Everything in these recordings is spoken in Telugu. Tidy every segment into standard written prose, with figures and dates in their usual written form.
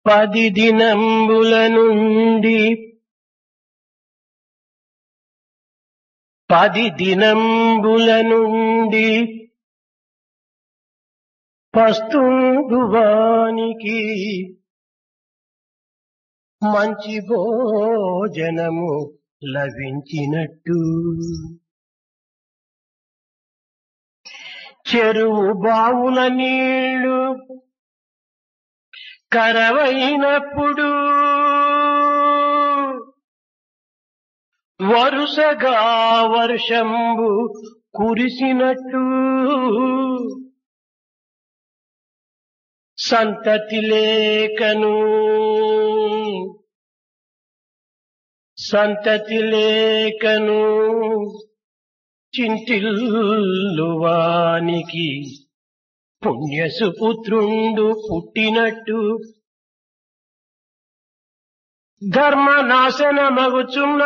10 దినంబుల నుండి 10 దినంబుల నుండి పస్తుండువానికి మంచి భోజనము లభించినట్టు చెరువు బావుల నీళ్లు కరవైనప్పుడు వరుసగా వర్షంబు కురిసినట్టు సంతతి లేకను చింతిల్లువానికి పుణ్యసుపుత్రుండు పుట్టినట్టు ధర్మనాశనమగుచున్న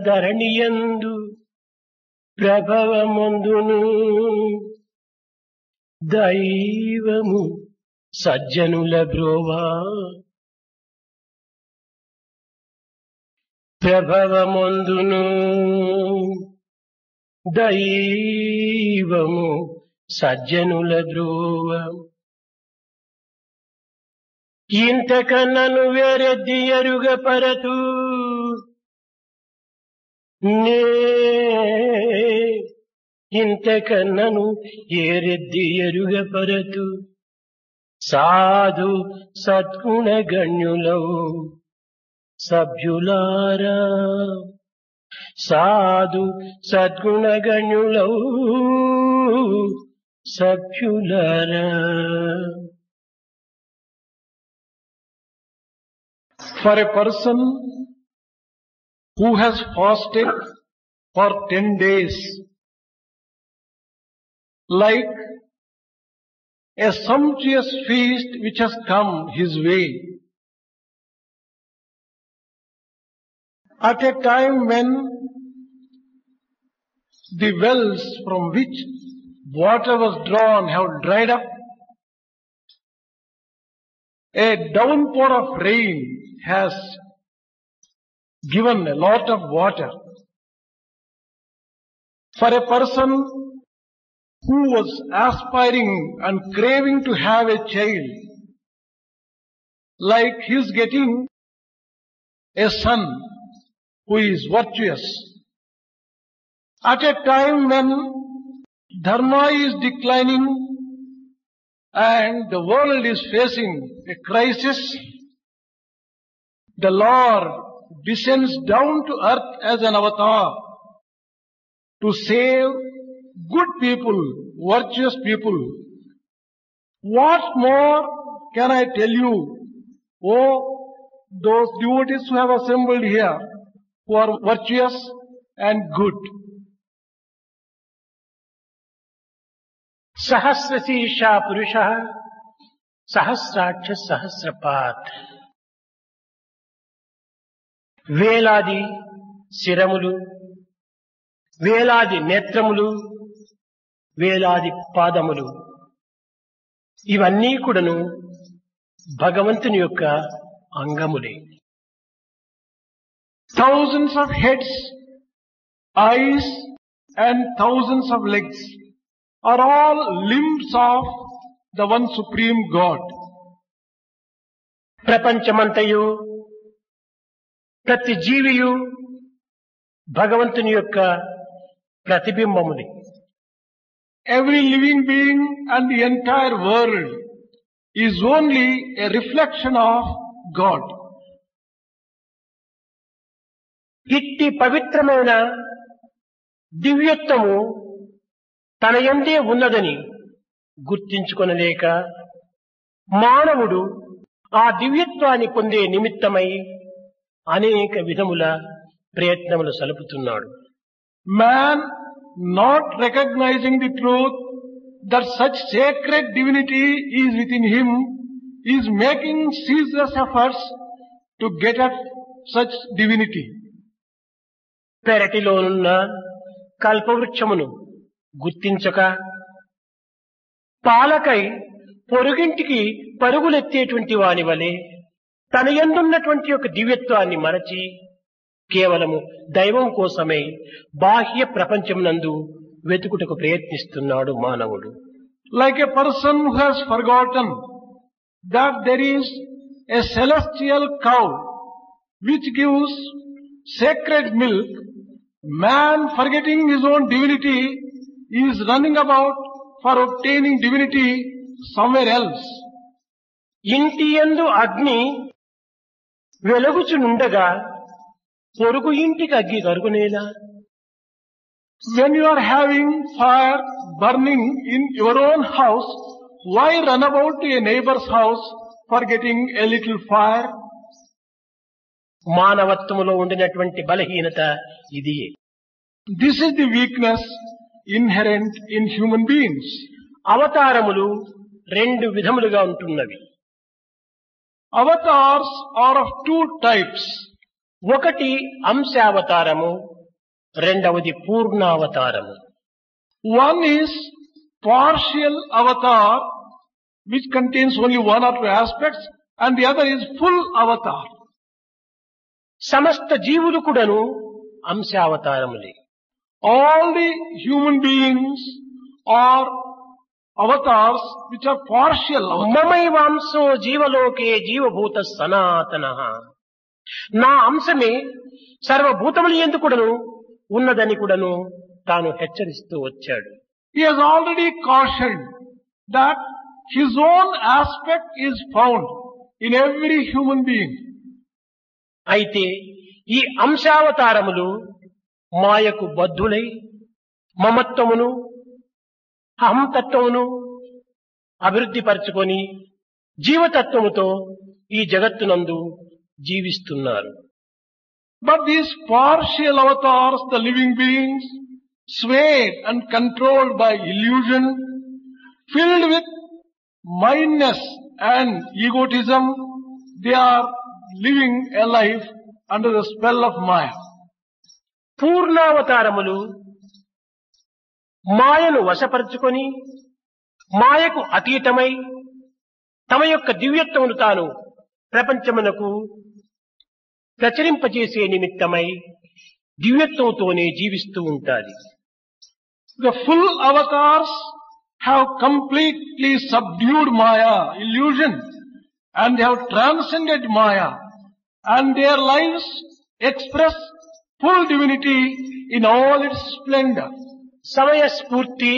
ధరణియందు ప్రభవమందును దైవము సజ్జనుల బ్రోవా ప్రభవమందును దైవము సజ్జనుల బ్రోవ ఇంతకన్నను వేరెద్ది ఎరుగపరతు ఇంతకన్నను ఏరెద్ది ఎరుగపరతు సాధు సద్గుణ గణ్యులవు సభ్యులారా సాధు సద్గుణ గణ్యులవు సభ్యులారా. For a person who has fasted for 10 days, like a sumptuous feast which has come his way, at a time when the wells from which water was drawn have dried up, a downpour of rain has given a lot of water. For a person who was aspiring and craving to have a child, like his getting a son who is virtuous, at a time when dharma is declining and the world is facing a crisis, the Lord descends down to earth as an avatar to save good people, virtuous people. What more can I tell you, oh those devotees who have assembled here, who are virtuous and good? సహస్రశీర్షా పురుషః సహస్రాక్ష సహస్రపాత్. వేలాది శిరములు, వేలాది నేత్రములు, వేలాది పాదములు, ఇవన్నీ కూడాను భగవంతుని యొక్క అంగములే. Thousands of heads, eyes and thousands of legs are all limbs of the one supreme God. ప్రపంచమంతయు ప్రతి జీవియు భగవంతుని యొక్క ప్రతిబింబములే. Every living being and the entire world is only a reflection of God. ఇట్టి పవిత్రమైన దివ్యత్వము తన యందే ఉన్నదని గుర్తించుకొనలేక మానవుడు ఆ దివ్యత్వాన్ని పొందే నిమిత్తమై అనేక విధముల ప్రయత్నములు సలుపుతున్నాడు. Man, not recognizing the truth that such sacred divinity is within him, is making ceaseless efforts to get at such divinity. పెరటిలోనున్న కల్పవృక్షమును గుర్తించక పాలకై పొరుగింటికి పరుగులెత్తేటువంటి వాని వలె తన యందున్నటువంటి యొక్క దివ్యత్వాన్ని మరచి కేవలము దైవం కోసమై బాహ్య ప్రపంచమునందు వెతుకుటకు ప్రయత్నిస్తున్నాడు మానవుడు. Like a person who has forgotten that there is a celestial cow which gives sacred milk, man, forgetting his own divinity, is running about for obtaining divinity somewhere else. ఇంటి యందు అగ్ని వెలుగుచునుండగా పొరుగు ఇంటికి అగ్గి కరుగునేలా? When you are having fire burning in your own house, why run about to a neighbor's house for getting a little fire? మానవత్వములో ఉండినటువంటి బలహీనత ఇది. This is the weakness inherent in human beings. అవతారములు రెండు విధములుగా ఉంటున్నవి. Avatars are of two types. ఒకటి అంశావతారము, రెండవది పూర్ణావతారము. One is partial avatar, which contains only one or two aspects, and the other is full avatar. సమస్త జీవులు కూడాను అంశావతారములే. All the human beings are avatars which are partial avatars. మమైవాంశో జీవలోకే జీవభూత సనాతనః. నా అంశమే సర్వభూతముల యందు కూడాను ఉన్నదని కూడాను తాను హెచ్చరిస్తూ వచ్చాడు. He has already cautioned that his own aspect is found in every human being. అయితే ఈ అంశావతారములు మాయకు బద్ధులై మమత్వమును అహంతత్వమును అభివృద్ధి పరచుకొని జీవతత్వముతో ఈ జగత్తునందు జీవిస్తున్నారు. But these partial avatars, the living beings, swayed and controlled by illusion, filled with mindness and egotism, they are living a life under the spell of Maya. పూర్ణావతారములు మాయను వశపరుచుకొని మాయకు అతీతమై తమ యొక్క దివ్యత్వమును తాను ప్రపంచమునకు ప్రచురింపజేసే నిమిత్తమై దివ్యత్వంతోనే జీవిస్తూ ఉంటారు. The full avatars have completely subdued Maya, illusion, and they have transcended Maya, and their lives express full divinity in all its splendor. సమయస్ఫూర్తి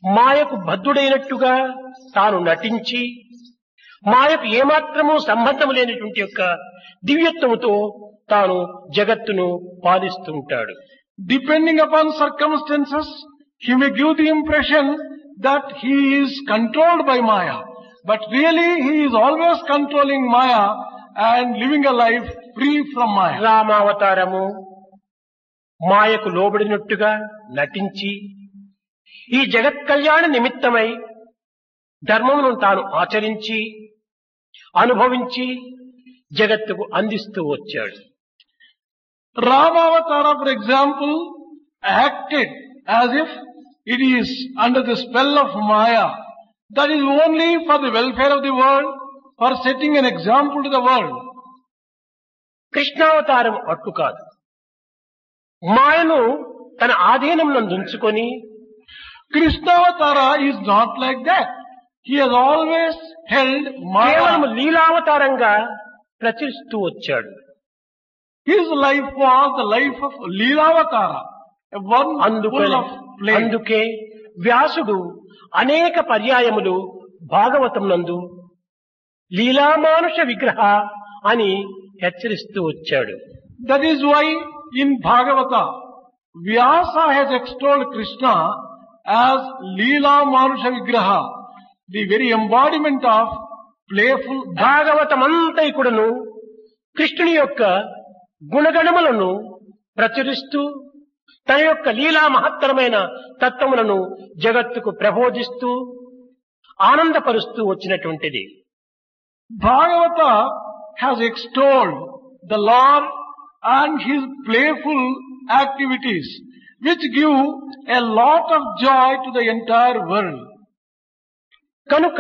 మాయకు బద్ధుడైనట్టుగా తాను నటించి మాయకు ఏమాత్రమూ సంబంధం లేనటువంటి యొక్క దివ్యత్వముతో తాను జగత్తును పాలిస్తుంటాడు. Depending upon circumstances, he may give the impression that he is controlled by Maya, but really he is always controlling Maya and living a life free from Maya. రామావతారము మాయకు లోబడినట్టుగా నటించి ఈ జగత్ కళ్యాణ నిమిత్తమై ధర్మమును తాను ఆచరించి అనుభవించి జగత్తుకు అందిస్తూ వచ్చాడు. Ramavatara, for example, acted as if it is under the spell of Maya. That is only for the welfare of the world, for setting an example to the world. కృష్ణావతారం అట్టు కాదు. మాయను తన ఆధీనంలో ఉంచుకొని Krishnavatara is not like that. He has always held కేవలం Maya. లీలావతారంగా ప్రచురిస్తూ వచ్చాడు. His life was the life of Leelavatara, a one full of play. అందుకే వ్యాసుడు అనేక పర్యాయములు భాగవతం నందు లీలామానుష విగ్రహ అని హెచ్చరిస్తూ వచ్చాడు. That is why in Bhagavata, Vyasa has extolled Krishna as Leela Manusha Vigraha, the very embodiment of playful. భాగవతమంతా కూడాను కృష్ణుని యొక్క గుణగణములను ప్రచురిస్తూ తన యొక్క లీలా మహత్తరమైన తత్వములను జగత్తుకు ప్రబోధిస్తూ ఆనందపరుస్తూ వచ్చినటువంటిది. Bhagavata has extolled the Lord and his playful activities, which give a lot of joy to the entire world. కనుక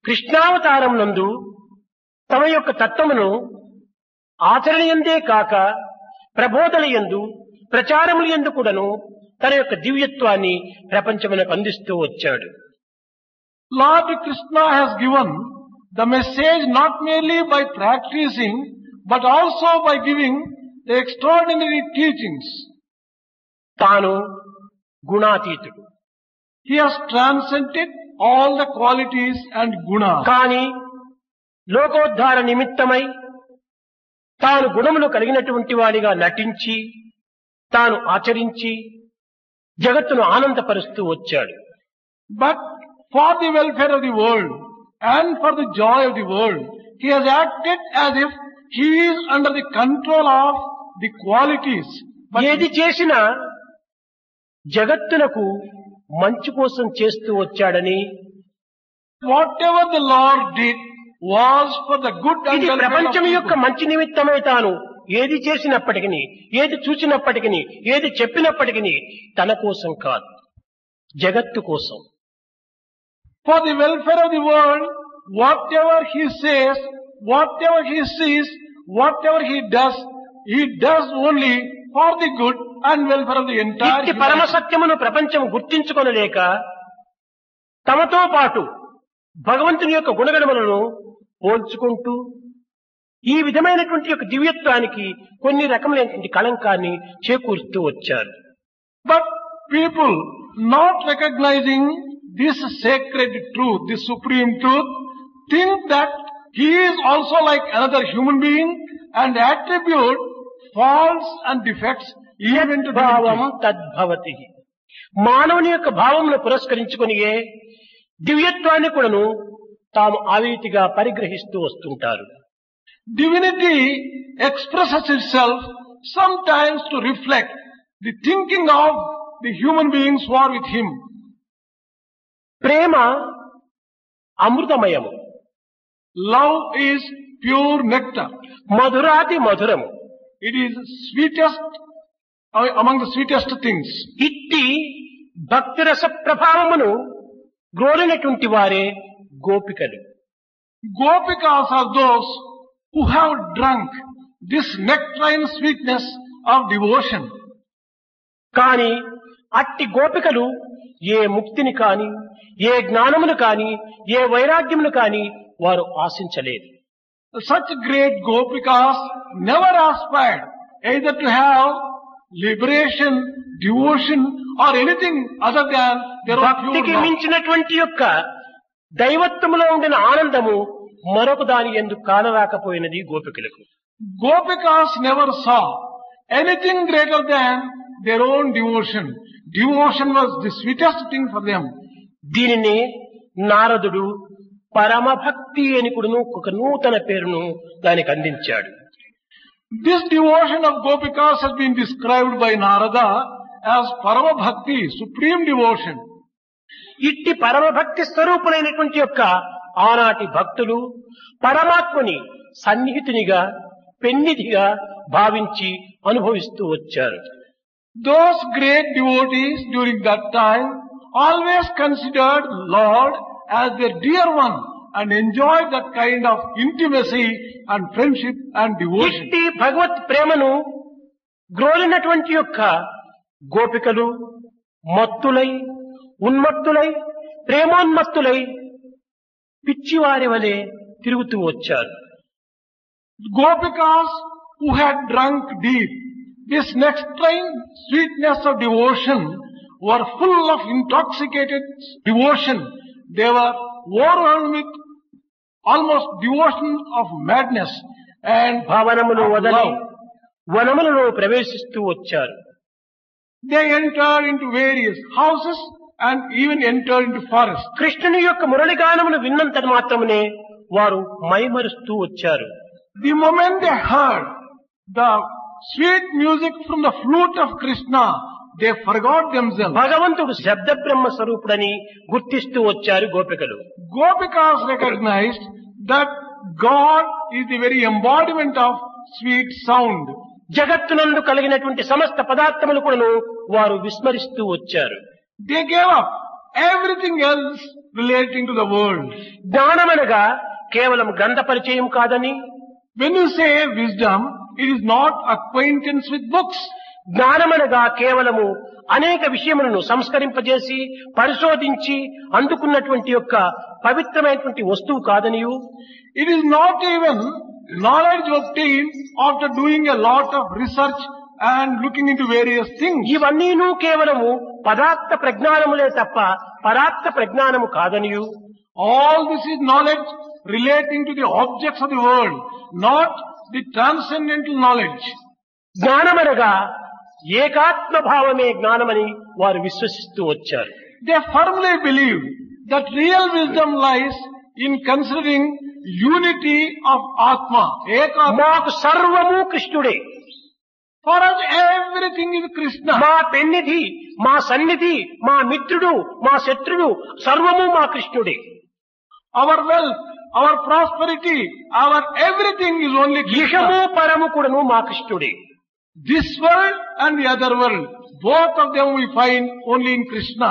కృష్ణావతారం నందు తమ యొక్క తత్వమును ఆచరణయందే కాక ప్రబోధన యందు ప్రచారముల యందు కూడాను తన యొక్క దివ్యత్వాన్ని ప్రపంచమునకు అందిస్తూ వచ్చాడు. Lord Krishna has given the message not merely by practicing but also by giving the extraordinary teachings. తాను గుణాతీతుడు. He has transcended all the qualities and gunas. కానీ లోకోద్ధార నిమిత్తమై తాను గుణములు కలిగినటువంటి వాడిగా నటించి తాను ఆచరించి జగత్తును ఆనందపరుస్తూ వచ్చాడు. But for the welfare of the world and for the joy of the world, he has acted as if he is under the control of the qualities. But ఏది చేసినా జగత్తునకు మంచి కోసం చేస్తూ వచ్చాడని, whatever the Lord did was for the good and ఇది welfare of ప్రపంచం యొక్క people. మంచి నిమిత్తమై తాను ఏది చేసినప్పటికీ, ఏది చూసినప్పటికీ, ఏది చెప్పినప్పటికీ తన కోసం కాదు, జగత్తు కోసం. For the welfare of the world, whatever he says, whatever he sees, whatever he does only for the good and welfare of the entire ఇట్టి humanity. పరమసత్యమును ప్రపంచం గుర్తించుకొనలేక తమతో పాటు భగవంతుని యొక్క గుణగణములను పోల్చుకుంటూ ఈ విధమైనటువంటి యొక్క దివ్యత్వానికి కొన్ని రకములైనటువంటి కళంకాన్ని చేకూరుస్తూ వచ్చారు. But people not recognizing this sacred truth, this supreme truth, think that he is also like another human being and attribute faults and defects even to భావం divinity. తద్భవతి. మానవుని యొక్క భావమును పురస్కరించుకొనియే దివ్యత్వాన్ని కూడాను తాము ఆ రీతిగా పరిగ్రహిస్తూ వస్తుంటారు. Divinity expresses itself sometimes to reflect the thinking of the human beings who are with him. Prema అమృతమయము, Love is pure nectar. మధురాతి మధురము. It is sweetest among the sweetest things. ఇట్టి భక్తిరస ప్రభావమును గ్రోలినటువంటి వారే గోపికలు. Gopikas are those who have drunk this nectarine sweetness of devotion. కాని అట్టి గోపికలు ఏ ముక్తిని కాని, ఏ జ్ఞానమును కాని, ఏ వైరాగ్యమును కాని వారు ఆశించలేదు. Such great Gopikas never aspired either to have liberation, devotion or anything other than their own pure భక్తికి love. మించినటువంటి యొక్క దైవత్వములో ఉండిన ఆనందము మరొక దాని యందు కానరాకపోయినది గోపికలకు. Gopikas never saw anything greater than their own devotion. Devotion was the sweetest thing for them. దీనిని నారదుడు పరమభక్తి అని కూడాను ఒక నూతన పేరును దానికి అందించాడు. This devotion of Gopikas has been described by Narada as Parama Bhakti, supreme devotion. ఇట్టి పరమభక్తి స్వరూపులైనటువంటి యొక్క ఆనాటి భక్తులు పరమాత్మని సన్నిహితునిగా, పెన్నిధిగా భావించి అనుభవిస్తూ వచ్చారు. Those great devotees during that time always considered Lord as their dear one and enjoyed that kind of intimacy and friendship and devotion. ఇట్టి భగవత్ ప్రేమను గ్రోలినటువంటి యొక్క గోపికలు మత్తులై, ఉన్మత్తులై, ప్రేమోన్మత్తులై పిచ్చివారి వలె తిరుగుతూ వచ్చారు. Gopikas who had drunk deep this nectarine sweetness of devotion were full of intoxicated devotion. They were overwhelmed with almost devotion of madness and భావనములు of వదలి love. వనములలో ప్రవేశిస్తూ వచ్చారు. They entered into various houses and even entered into forests. కృష్ణుని యొక్క మురళిగానమును విన్నంత మాత్రమునే వారు మైమరుస్తూ వచ్చారు. The moment they heard the sweet music from the flute of Krishna, they forgot themselves. భగవంతుడు శబ్ద బ్రహ్మ స్వరూపుడని గుర్తిస్తూ వచ్చారు గోపికలు. Gopikas recognized that God is the very embodiment of sweet sound. జగత్తునందు కలిగినటువంటి సమస్త పదార్థములు కూడాను వారు విస్మరిస్తూ వచ్చారు. They gave up everything else relating to the world. జ్ఞానమనగా కేవలం గ్రంథ పరిచయం కాదని, When you say wisdom, it is not acquaintance with books. జ్ఞానమనగా కేవలము అనేక విషయములను సంస్కరింపజేసి పరిశోధించి అందుకున్నటువంటి యొక్క పవిత్రమైనటువంటి వస్తువు కాదనియు, It is not even knowledge obtained after doing a lot of research and looking into various things. ఇవన్నీను కేవలము పదార్థ ప్రజ్ఞానములే తప్ప పరార్థ ప్రజ్ఞానము కాదనియు, All this is knowledge relating to the objects of the world, not the transcendental knowledge. జ్ఞానమనగా ఏకాత్మ భావమే జ్ఞానమని వారు విశ్వసిస్తూ వచ్చారు. They firmly believe that real wisdom lies in considering unity of Atma. Ekatma. మాకు సర్వము కృష్ణుడే, For us everything is Krishna. మా పెన్నిధి, మా సన్నిధి, మా మిత్రుడు, మా శత్రుడు సర్వము మా కృష్ణుడే. Our wealth, our prosperity, our everything is only ఇహము Krishna. పరము కూడాను మా కృష్ణుడే. This world and the other world, both of them we find only in Krishna.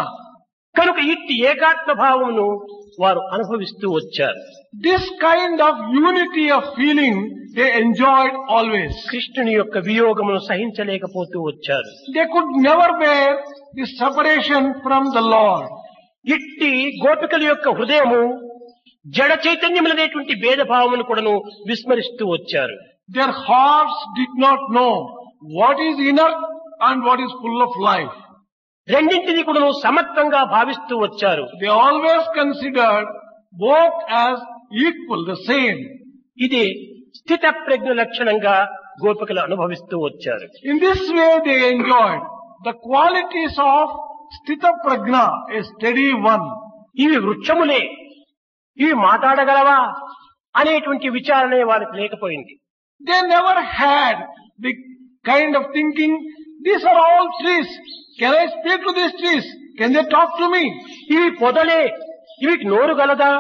కనుక ఇట్టి ఏకాత్మ భావమును వారు అనుభవిస్తూ వచ్చారు. This kind of unity of feeling they enjoyed always. కృష్ణుని యొక్క వియోగమును సహించలేకపోతూ వచ్చారు. They could never bear the separation from the Lord. ఇట్టి గోపికల యొక్క హృదయము జడ చైతన్యములనేటువంటి భేదభావమును కూడాను విస్మరిస్తూ వచ్చారు. Their hearts did not know what is inner and what is full of life. రెండింటిని కూడాను సమత్వంగా భావిస్తూ వచ్చారు. They always considered both as equal, the same. ఇది స్థిత ప్రజ్ఞ లక్షణంగా గోపికలు అనుభవిస్తూ వచ్చారు. In this way they enjoyed the qualities of Sthita Prajna, a steady one. ఇవి వృక్షములే, ఇవి మాట్లాడగలవా అనేటువంటి విచారణే వారికి లేకపోయింది. They never had the kind of thinking, these are all trees. Can I speak to these trees? Can they talk to me? ఇవి పొదలే, ఇవి నోరు గలదా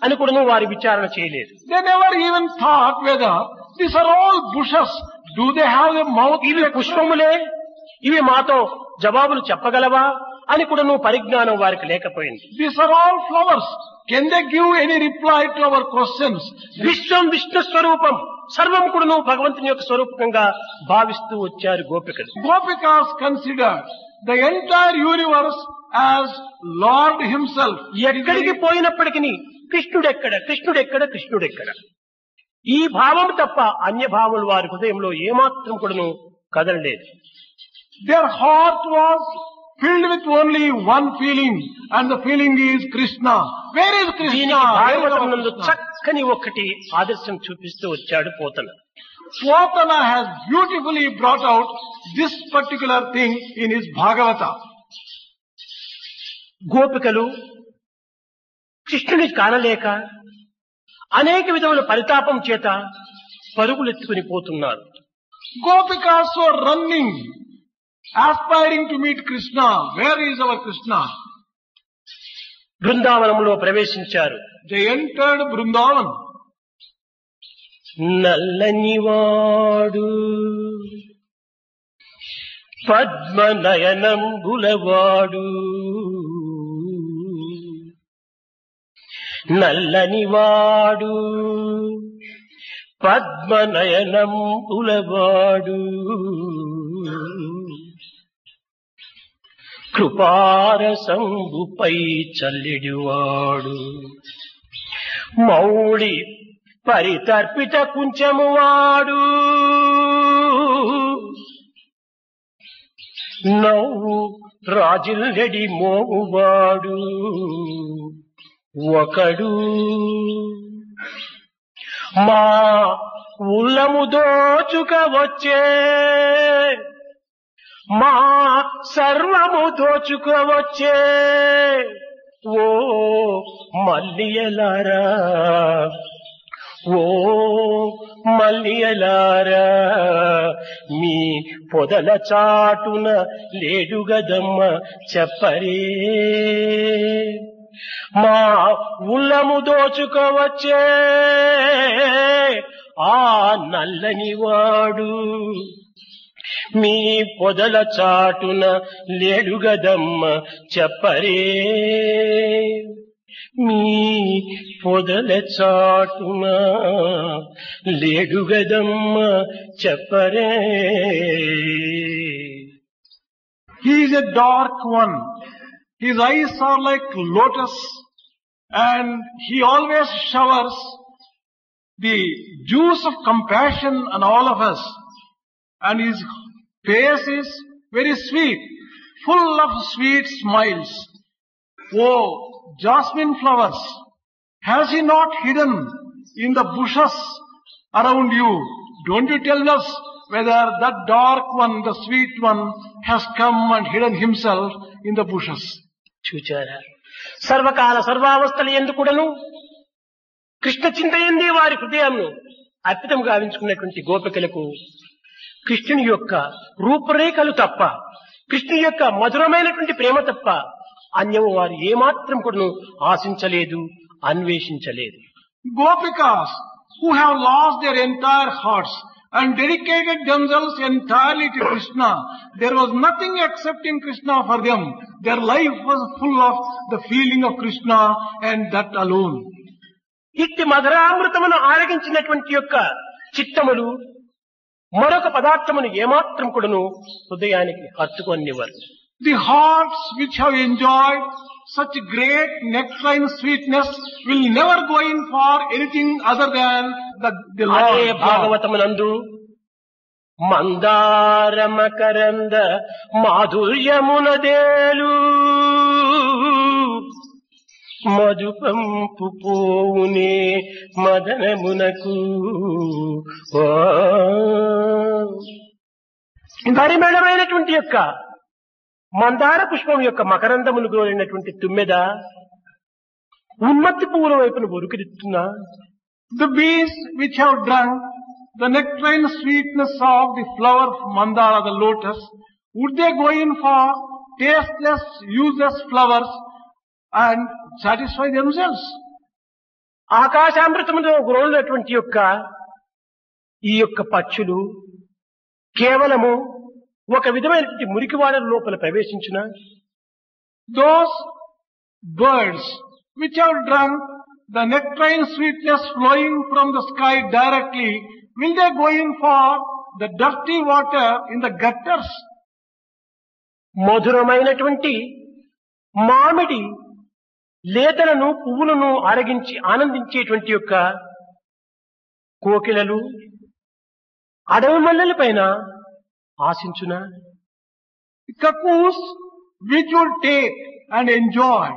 అని కూడా వారి విచారణ చేయలేదు. They never even thought whether these are all bushes. Do they have a mouth? ఇవి పుష్పములే, ఇవి మాతో జవాబులు చెప్పగలవా అని కూడా పరిజ్ఞానం వారికి లేకపోయింది. These are all flowers. Can they give any reply to our questions? విశ్వం విష్ణు స్వరూపం, సర్వం కూడా భగవంతుని యొక్క స్వరూపంగా భావిస్తూ వచ్చారు గోపికలు. Gopikas considered the entire universe as Lord Himself. ఎక్కడికి పోయినప్పటికీ కృష్ణుడెక్కడ, కృష్ణుడెక్కడ, కృష్ణుడెక్కడ ఈ భావం తప్ప అన్య భావములు వారి హృదయంలో ఏమాత్రం కూడాను కదలలేదు. Their heart was filled with only one feeling, and the feeling is Krishna. Where is Krishna? దీనికి Where is భాగవతం our నందు Krishna? చక్కని ఒకటి ఆదర్శం చూపిస్తూ వచ్చాడు Pothana. Swatana has beautifully brought out this particular thing in his Bhagavata. గోపికలు కృష్ణుని కానలేక అనేక విధముల పరితాపం చేత పరుగులెత్తుకుని పోతున్నారు. Gopikas were running, aspiring to meet Krishna. Where is our Krishna? బృందావనంలో ప్రవేశించారు. They entered Vrindavan. నల్లనివాడు పద్మనయనంబులవాడు, నల్లనివాడు పద్మనయనంబులవాడు, కృపారసంబుపై చల్లెడివాడు, మౌళి పరితర్పిత కుంచమువాడు, నవ్వు రాజిల్లెడి మోమువాడు ఒకడు, మా ఉల్లము దోచుక వచ్చే, మా సర్వము దోచుకోవచ్చే, ఓ మల్లియలారా, ఓ మల్లియలారా, మీ పొదల చాటున లేడుగదమ్మ చెప్పరే. మా ఉల్లము దోచుకోవచ్చే ఆ నల్లని వాడు మీ పొదల చాటున లేడుగదమ్మ చెప్పరే మీ పొదల చాటున లేడుగదమ్మ చెప్పరే. He is a dark one. His eyes are like lotus, and he always showers the juice of compassion on all of us. And his face is very sweet, full of sweet smiles. Oh, jasmine flowers, has he not hidden in the bushes around you? Don't you tell us whether that dark one, the sweet one, has come and hidden himself in the bushes. చూచారా, సర్వకాల సర్వావస్థలు ఎందుకుడను కృష్ణ చింతయందే వారి హృదయంను అర్పితం గావించుకున్నటువంటి గోపికలకు కృష్ణుని యొక్క రూపురేఖలు తప్ప, కృష్ణుని యొక్క మధురమైనటువంటి ప్రేమ తప్ప అన్యము వారు ఏమాత్రం కూడాను ఆశించలేదు, అన్వేషించలేదు. Gopikas who have lost their entire hearts and dedicated themselves entirely to Krishna, there was nothing except in Krishna for them. Their life was full of the feeling of Krishna and that alone. ఇట్టి మధురామృతమును ఆరగించినటువంటి యొక్క చిత్తములు మరొక పదార్థమును ఏమాత్రం కూడాను హృదయానికి హత్తుకొనివ్వరు. The hearts which have enjoyed such great nectarine sweetness will never go in for anything other than the Lord. అదే భాగవతమునందు మందార మకరంద మాధుర్యమునదేలు మధుపంపు పోవునే మదనమునకు పరిమళమైనటువంటి యొక్క మందార పుష్పం యొక్క మకరందమును గోరినటువంటి తుమ్మెద ఉన్మత్తి పువ్వుల వైపును ఉరుకుదిస్తున్నా. The bees which have drunk the nectarine sweetness of the flower of mandara, the lotus, would they go in for tasteless, useless flowers and satisfy themselves? ఆకాశామృతముతో గురవునటువంటి యొక్క ఈ యొక్క పక్షులు కేవలము ఒక విధమైనటువంటి మురికివాడల లోపల ప్రవేశించిన Those birds which have drunk the nectarine sweetness flowing from the sky directly, will they go in for the dirty water in the gutters? మధురమైనటువంటి మామిడి లేతలను పువ్వులను ఆరగించి ఆనందించేటువంటి యొక్క కోకిలలు అడవి మల్లెల పైన ఆశించునా? Cuckoos which would take and enjoy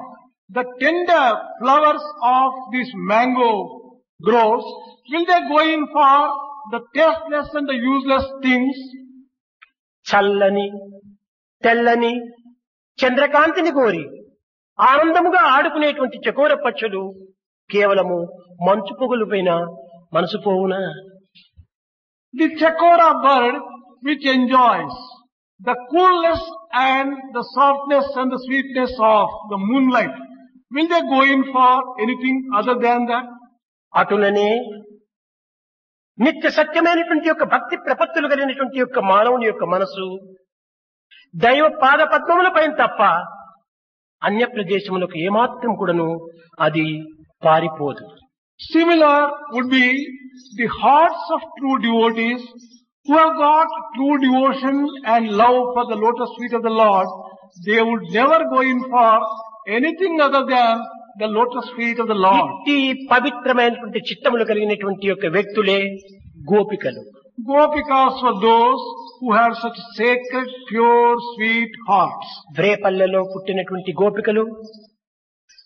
the tender flowers of this mango groves, will they go in for the tasteless and the useless things? చల్లని తెల్లని చంద్రకాంతిని కోరి ఆనందముగా ఆడుకునేటువంటి చకోర పక్షులు కేవలము మంచు పొగులు పైన మనసు పోవునా? The chakora bird which enjoys the coolness and the softness and the sweetness of the moonlight, will they go in for anything other than that? అటులనే నిత్య సత్యమైనటువంటి యొక్క భక్తి ప్రపత్తులు కలిగినటువంటి యొక్క మానవుని యొక్క మనసు దైవ పాద పద్మముల పైన తప్ప అన్య ప్రదేశములకు ఏమాత్రం కూడాను అది పారిపోదు. Similar would be the hearts of true devotees who have got true devotion and love for the lotus feet of the Lord. They would never go in for anything other than the lotus feet of the Lord. ఇట్టి పవిత్రమైనటువంటి చిత్తములు కలిగినటువంటి యొక్క వ్యక్తులే గోపికలు. Gopikas were those who had such sacred, pure, sweet hearts. వ్రేపల్లెలో పుట్టినటువంటి గోపికలు,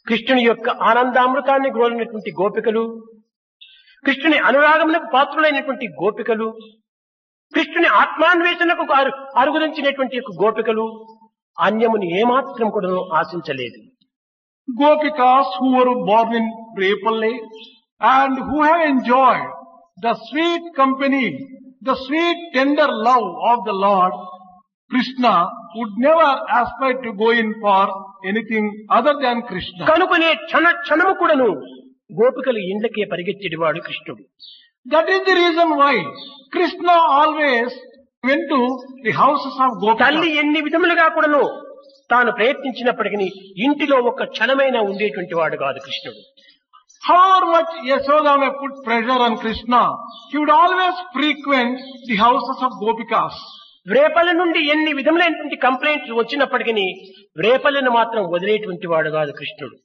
కృష్ణుని యొక్క ఆనందామృతాన్ని గ్రోలినటువంటి గోపికలు, కృష్ణుని అనురాగమునకు పాత్రులైనటువంటి గోపికలు, కృష్ణుని ఆత్మాన్వేషణకు అరుగుదించినటువంటి యొక్క గోపికలు అన్యముని ఏమాత్రం కూడా ఆశించలేదు. Gopikas who were born in Repalle and who have enjoyed the sweet company, the sweet tender love of the Lord, Krishna would never aspire to go in for anything other than Krishna. కనుకనే క్షణము కూడాను గోపికలు ఇండ్లకే పరిగెత్తేవాడు కృష్ణుడు. That is the reason why Krishna always went to the houses of తల్లి Gopikas. ఎన్ని విధములుగా కూడాను తాను ప్రయత్నించినప్పటికీ ఇంటిలో ఒక్క క్షణమైనా ఉండేటువంటి వాడు కాదు కృష్ణుడు. However much Yashoda may put pressure on Krishna, he would always frequent the houses of Gopikas. రేపల నుండి ఎన్ని విధములైనటువంటి కంప్లైంట్స్ వచ్చినప్పటికీ రేపలను మాత్రం వదిలేటువంటి వాడు కాదు కృష్ణుడు.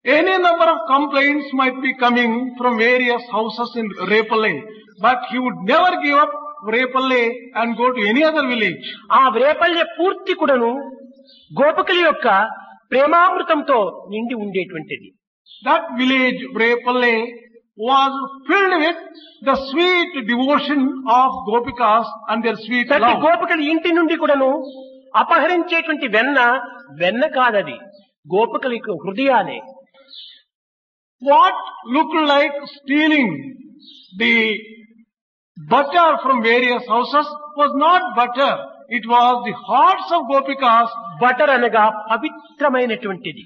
Any number of complaints might be coming from various houses in Repale, but he would never give up Repale and go to any other village. ఆ రేపల్య పూర్తి కూడాను గోపికల యొక్క ప్రేమామృతంతో నిండి ఉండేటువంటిది. That village, Repale, was filled with the sweet devotion of Gopikas and their sweet ప్రతి love. గోపికల ఇంటి నుండి కూడాను అపహరించేటువంటి వెన్న కాదది, గోపికల యొక్క హృదయాలే. What looked like stealing the butter from various houses was not butter. It was the hearts of Gopikas. Butter అనగా పవిత్రమైనటువంటిది,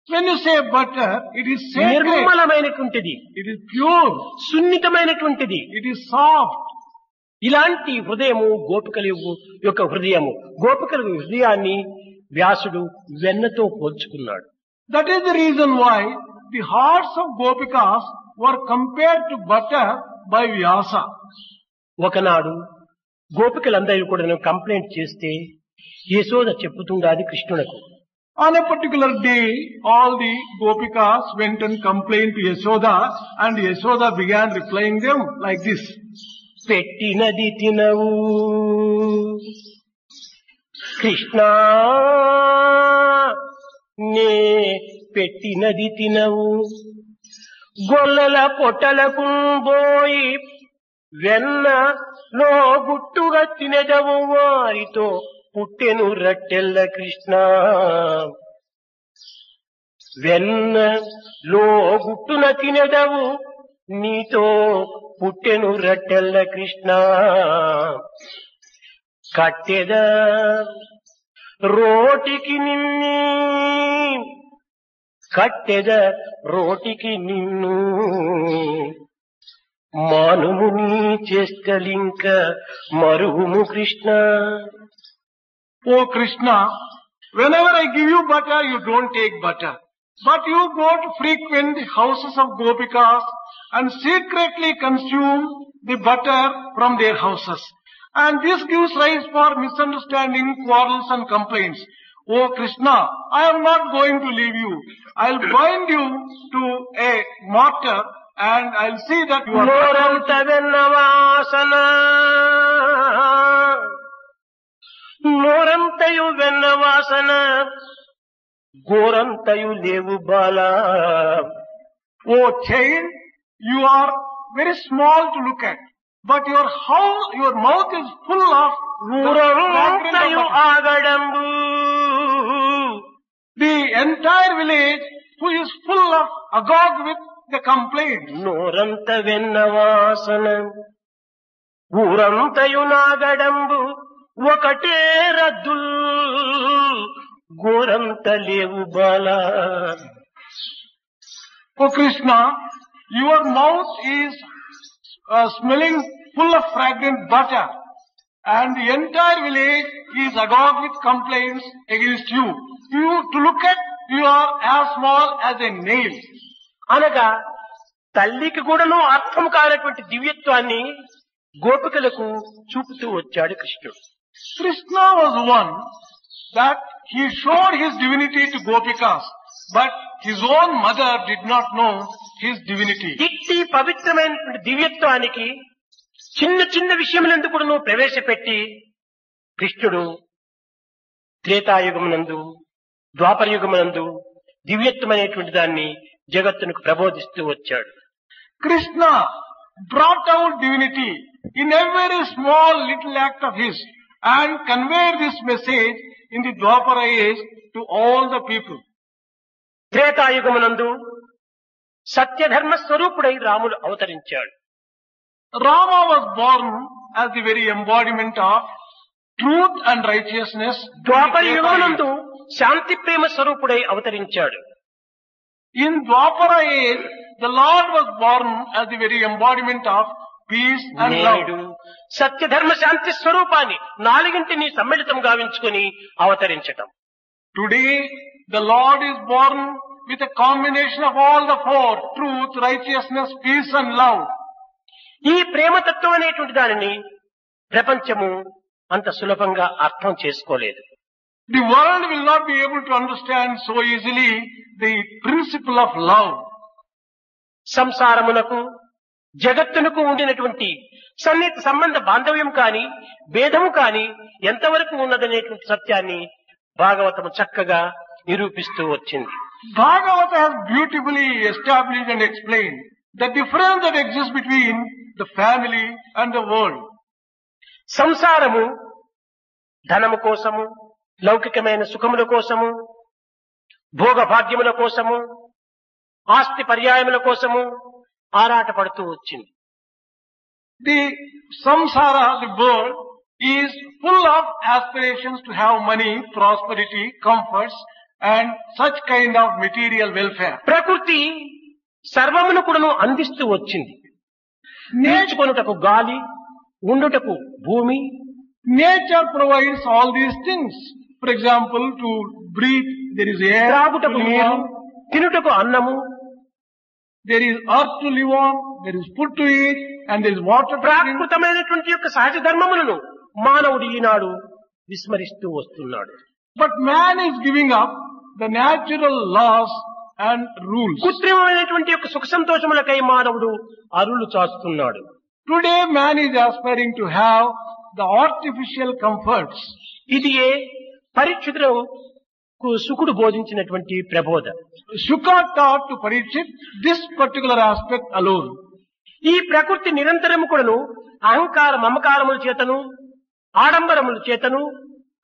When you say butter, it is sacred. నిర్మలమైనటువంటిది, It is pure. సున్నితమైనటువంటిది. It is soft. ఇలాంటి హృదయము గోపికల యొక్క హృదయము. గోపికల హృదయాన్ని వ్యాసుడు వెన్నతో పోల్చుకున్నాడు. That is the reason why the hearts of Gopikas were compared to butter by Vyasa. ఒకనాడు గోపికలందరూ కూడా కంప్లైంట్ చేస్తే Yashoda చెప్పుతుండాది కృష్ణునకు. On a particular day, all the Gopikas went and complained to Yashoda, and Yashoda began replying them like this. పెట్టినది తినవు కృష్ణ, నే పెట్టినది తినవు, గొల్లల పొట్టలకు పోయి వెన్నలో గుట్టుగా తినదవు, వారితో పుట్టెను రట్టెల్ల కృష్ణ. వెన్నలో గుట్టున తినదవు, నీతో పుట్టెను రట్టెల్ల కృష్ణ. కట్టెద రోటికి నిన్ని, కట్టెద రోటికి నిన్ను, మానుము నీ చేష్టలింక మరువుము Krishna. Oh Krishna, whenever I give you butter, you don't take butter. But you go to frequent the houses of Gopikas and secretly consume the butter from their houses. And this gives rise for misunderstanding, quarrels and complaints. Oh Krishna, I am not going to leave you. I'll bind you to a mortar and I'll see that you are నోరంత వెన్నవాసన, నోరంతయు వెన్నవాసన, గోరంతయు లేవు బాల. Oh child, you are very small to look at, but your mouth is full of ఊరంతయు ఆగడంబు, the entire village who is full of agog with the complaints. నోరంత వెన్నవాసన, ఊరంతయు నాగడంబు, ఒకటే రద్దుల్, గోరంత లేవు బాల. Oh Krishna, your mouth is smelling full of fragrant butter, and the entire village is agog with complaints against you. To look at, you are as small as a nail. అనగా తల్లికి కూడాను అర్థం కానటువంటి దివ్యత్వాన్ని గోపికలకు చూపుతూ వచ్చాడు కృష్ణుడు. Krishna was one that he showed his divinity to Gopikas, but his own mother did not know his divinity. ఇట్టి పవిత్రమైనటువంటి దివ్యత్వానికి చిన్న చిన్న విషయములందు కూడా ప్రవేశపెట్టి కృష్ణుడు త్రేతాయుగమునందు ద్వాపరయుగమునందు దివ్యత్వమైనటువంటి దాన్ని జగత్తునకు ప్రబోధిస్తూ వచ్చాడు. Krishna brought out divinity in a very small little act of his and conveyed this message in the Dwapara age to all the people. త్రేతాయుగమునందు సత్యధర్మ స్వరూపుడై రాముడు అవతరించాడు. Rama was born as the very embodiment of truth and righteousness. ద్వాపర యుగమునందు శాంతి ప్రేమ స్వరూపుడై అవతరించాడు. In Dwapara age, the Lord was born as the very embodiment of peace and నేడు love. సత్యధర్మ శాంతి స్వరూపాన్ని నాలుగింటిని సమ్మిళితం గావించుకుని అవతరించటం. Today, the Lord is born with a combination of all the four: truth, righteousness, peace and love. ఈ ప్రేమతత్వం అనేటువంటి దానిని ప్రపంచము అంత సులభంగా అర్థం చేసుకోలేదు. The world will not be able to understand so easily the principle of love. సంసారమునకు జగత్తునకు ఉండినటువంటి సన్నిహిత సంబంధ బాంధవ్యం కాని భేదము కాని ఎంతవరకు ఉన్నదనేటువంటి సత్యాన్ని భాగవతము చక్కగా నిరూపిస్తూ వచ్చింది. Bhagavata has beautifully established and explained the difference that exists between the family and the world. సంసారము ధనము కోసము, లౌకికమైన సుఖముల కోసము, భోగ భాగ్యముల కోసము, ఆస్తి పర్యాయముల కోసము ఆరాటపడుతూ వచ్చింది. The samsara, the world, is full of aspirations to have money, prosperity, comforts and such kind of material welfare. ప్రకృతి సర్వమును కూడాను అందిస్తూ వచ్చింది. నేర్చుకొనుటకు గాలి, ఉండుటకు భూమి, Nature provides all these things. For example, to breathe, there is air to త్రాగుటకు live నీరు, on, తినుటకు అన్నము, there is earth to live on, there is food to eat, and there is water to drink. ప్రాకృతమైనటువంటి యొక్క సహజ ధర్మములను మానవుడు ఈనాడు విస్మరిస్తూ వస్తున్నాడు. But man is giving up the natural laws and rules. కృత్రిమమైనటువంటి యొక్క సుఖ సంతోషములకై మానవుడు అరులు చాస్తున్నాడు. Today man is aspiring to have the artificial comforts. ఇది పరీక్షితులకు సుకుడు బోధించినటువంటి ప్రబోధ. Shuka taught to Parikshit this particular aspect alone. ఈ ప్రకృతి నిరంతరము కూడాను అహంకార మమకారముల చేతను, ఆడంబరముల చేతను,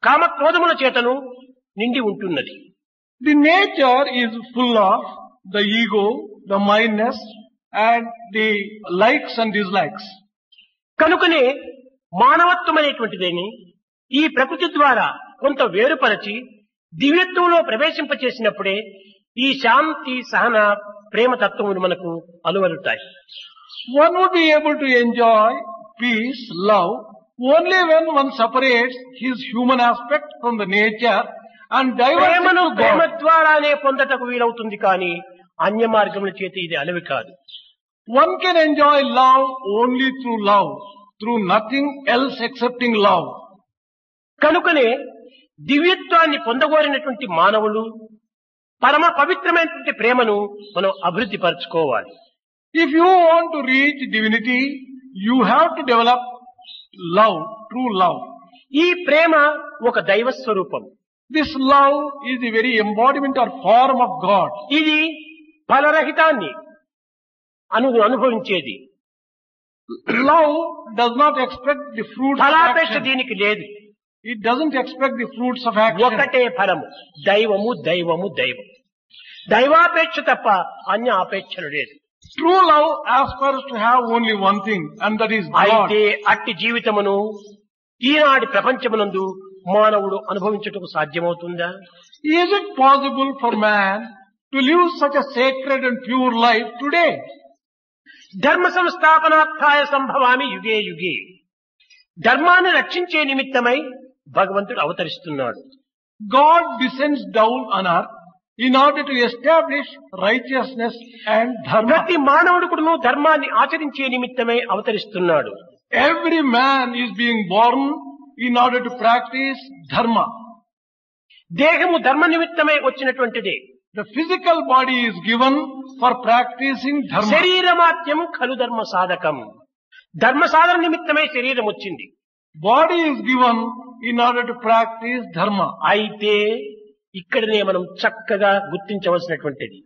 కామక్రోధముల చేతను నిండి ఉంటున్నది. The nature is full of the ego, the mindness and the likes and dislikes. కనుకనే మానవత్వమైనటువంటిదేని ఈ ప్రకృతి ద్వారా కొంత వేరుపరచి దివ్యత్వంలో ప్రవేశింపచేసినప్పుడే ఈ శాంతి సహన ప్రేమతత్వములు మనకు అలువలుతాయి. One would be able to enjoy peace, love, only when one separates his human aspect from the nature and diverts it ప్రేమను to ప్రేమ God. ద్వారానే పొందటకు వీలవుతుంది కానీ అన్య మార్గముల చేత ఇది అలవి కాదు. One can enjoy love only through love, through nothing else excepting love. కనుకనే దివ్యత్వాన్ని పొందగోరినటువంటి మానవులు పరమ పవిత్రమైనటువంటి ప్రేమను మనం అభివృద్ధి పరచుకోవాలి. If you want to reach divinity, you have to develop love, true love. ఈ ప్రేమ ఒక దైవ స్వరూపం. This love is the very embodiment or form of God. ఇది ఫలరహితాన్ని అనుభవించేది. Love does not expect the fruits of ఫలాపేక్ష action. దీనికి లేదు. It doesn't expect the fruits of action. ఒకటే ఫలము, దైవము దైవము దైవం. దైవాపేక్ష తప్ప అన్య ఆపేక్షలు లేదు. True love aspires to have only one thing, and that is God. అయితే అట్టి జీవితమును ఈనాటి ప్రపంచమునందు మానవుడు అనుభవించుటకు సాధ్యమవుతుందా? Is it possible for man to live such a sacred and pure life today? ధర్మ సంస్థాపనార్థాయ సంభవామి యుగే యుగే. ధర్మాన్ని రక్షించే నిమిత్తమై భగవంతుడు అవతరిస్తున్నాడు. God descends down on earth in order to establish righteousness and dharma. ప్రతి మానవుడుకును ధర్మాన్ని ఆచరించే నిమిత్తమై అవతరిస్తున్నాడు. Every man is being born in order to practice dharma. దేహము ధర్మ నిమిత్తమై వచ్చినటువంటిదే. The physical body is given for practicing dharma. శరీరమాత్యం ఖలు ధర్మ సాధకం. ధర్మ సాధన నిమిత్తమై శరీరం వచ్చింది. Body is given in order to practice dharma. అయితే ఇక్కడనే మనం చక్కగా గుర్తించవలసినటువంటిది.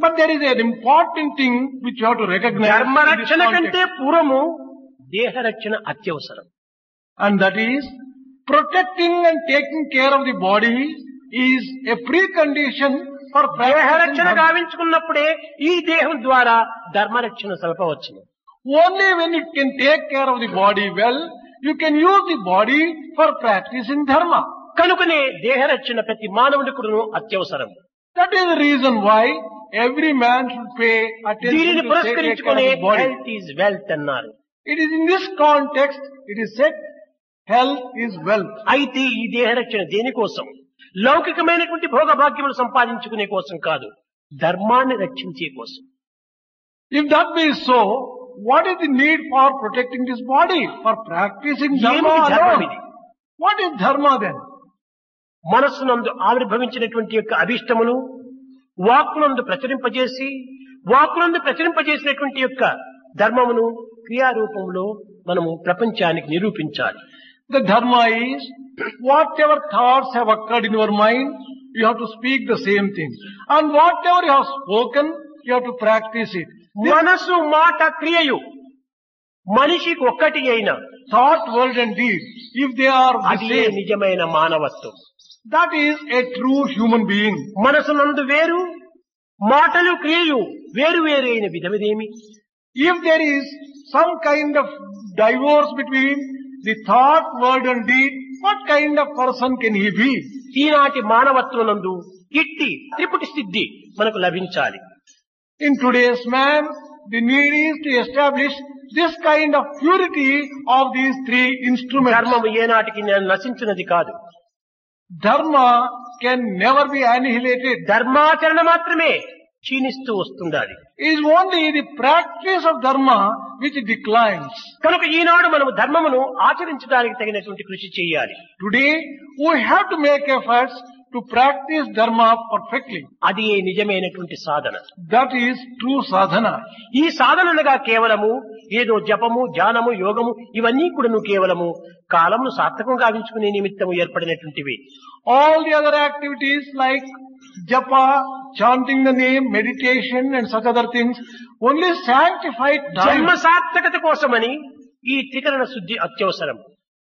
But there is an important thing which you have to recognize ధర్మ in this రక్షణ కంటే context. పూర్వము దేహ రక్షణ అత్యవసరం. And that is, protecting and taking care of the body is a precondition for దేహ practicing రక్షణ dharma. గావించుకున్నప్పుడే ఈ దేహం ద్వారా ధర్మ రక్షణ సలపవచ్చును. Only when it can take care of the body well, you can use the body for practicing dharma. కనుకనే దేహరక్షణ ప్రతి మానవుడికి అత్యవసరం. That is the reason why every man should pay attention దీనిని to take care of పురస్కరించుకునే his body. Health is wealth అన్నారు. It is in this context, it is said, health is wealth. అయితే ఈ దేహరక్షణ దేనికోసం? లౌకికమైనటువంటి భోగభాగ్యములు సంపాదించుకునే కోసం కాదు, ధర్మాన్ని రక్షించే కోసం. If that be so, what is the need for protecting this body? For practicing dharma ఏమిటి ధర్మం alone? ఇది? What is dharma then? మనస్సునందు ఆవిర్భవించినటువంటి యొక్క అభిష్టమును వాక్కునందు ప్రచురింపజేసి, వాక్కునందు ప్రచురింపజేసినటువంటి యొక్క ధర్మమును క్రియారూపంలో మనము ప్రపంచానికి నిరూపించాలి. The dharma is, whatever thoughts have occurred in your mind, you have to speak the same thing. And whatever you have spoken, you have to practice it. మనసు మాట క్రియయు మనిషికి ఒక్కటి అయిన Thought, word and deed, if they are the అది same, నిజమైన మానవత్వం. that is a true human being. మనసునందు వేరు, మాటలు క్రియయు వేరు వేరు అయిన విధమిదేమి? If there is some kind of divorce between the thought, word and deed, what kind of person can he be? ఈనాటి మానవత్వనందు ఇట్టి త్రిపుటి సిద్ధి మనకు లభించాలి. In today's man, the need is to establish this kind of purity of these three instruments. ధర్మము ఏనాటికి నశించినది కాదు. Dharma can never be annihilated. ధర్మాచరణ మాత్రమే క్షీణిస్తూ వస్తుండాలి. It is only the practice of dharma which declines. కనుక ఈనాడు మనము ధర్మమును ఆచరించడానికి తగినటువంటి కృషి చేయాలి. Today, we have to make efforts to practice dharma perfectly. అది నిజమైనటువంటి సాధన. That is true sadhana. ఈ సాధనలుగా కేవలము ఏదో జపము, ధ్యానము, యోగము ఇవన్నీ కూడాను కేవలము కాలమును సార్థకంగా గావించుకునే నిమిత్తము ఏర్పడినటువంటివి. All the other activities like japa, chanting the name, meditation and such other things only sanctify జన్మ time. సార్థకత కోసమని ఈ త్రికరణ శుద్ధి అత్యవసరం.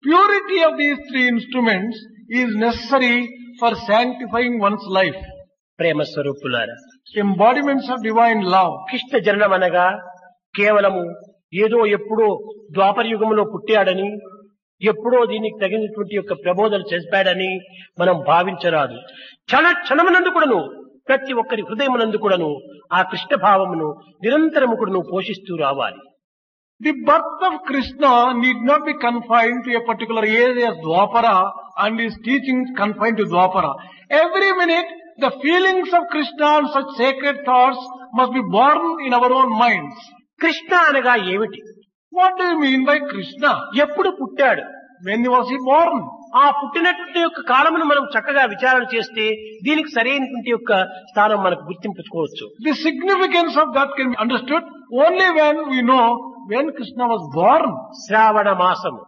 Purity of these three instruments is necessary for sanctifying one's life. ప్రేమ స్వరూపులారా, Embodiments of divine love. Krishna జననం అనగా కేవలము ఏదో ఎప్పుడో ద్వాపర యుగంలో పుట్టాడని, ఎప్పుడో దీనికి తగినటువంటి యొక్క ప్రబోధనలు చేశాడని మనం భావించరాదు. క్షణ క్షణమునందు కూడాను ప్రతి ఒక్కరి హృదయమునందు కూడాను ఆ కృష్ణ భావమును నిరంతరము కూడాను పోషిస్తూ రావాలి. The birth of Krishna need not be confined to a particular age as Dwapara and his teachings confined to Dwapara. Every minute, the feelings of Krishna and such sacred thoughts must be born in our own minds. Krishna అనగా ఏమిటి? What do you mean by Krishna? ఎప్పుడు పుట్టాడు? When was he born? ఆ పుట్టినటువంటి యొక్క కాలమును మనం చక్కగా విచారణ చేస్తే దీనికి సరైనటువంటి యొక్క స్థానం మనకు గుర్తింపుకోవచ్చు. The significance of that can be understood only when we know when Krishna was born. శ్రావణ మాసము,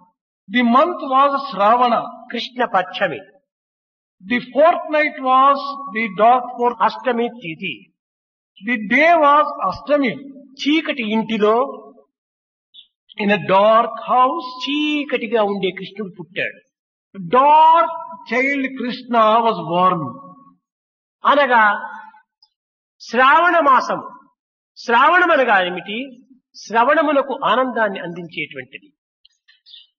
The month was Shravana. Krishna పక్షమి, The fortnight was the dark fourth. అష్టమి తిథి. The day was Ashtami. చీకటి ఇంటిలో In a dark house, చీకటిగా ఉండే కృష్ణుడు పుట్టాడు. dark child Krishna was born. అనగా శ్రావణ మాసం. శ్రావణం అనగా ఏమిటి? శ్రవణమునకు ఆనందాన్ని అందించేటువంటిది.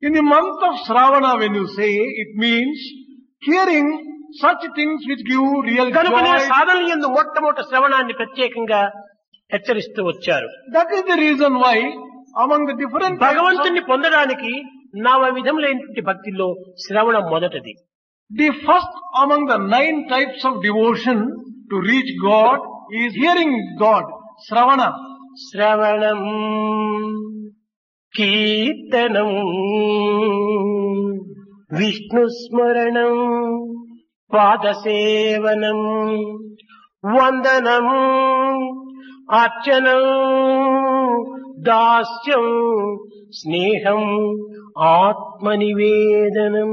In the month of Shravana, when you say, it means hearing such things which give real కనుకనే joy. సాధనల యందు మొట్టమొదటి శ్రవణాన్ని ప్రత్యేకంగా హెచ్చరిస్తూ వచ్చారు. That is the reason why among the different types భగవంతుణ్ణి పొందడానికి నవ విధములైనటువంటి భక్తిలో శ్రవణం మొదటిది. the first among the 9 types of devotion to reach God is hearing God, Shravana. శ్రవణం, కీర్తనం, విష్ణు స్మరణం, పాదసేవనం, వందనం, అర్చనం, దాస్యం, స్నేహం, ఆత్మనివేదనం.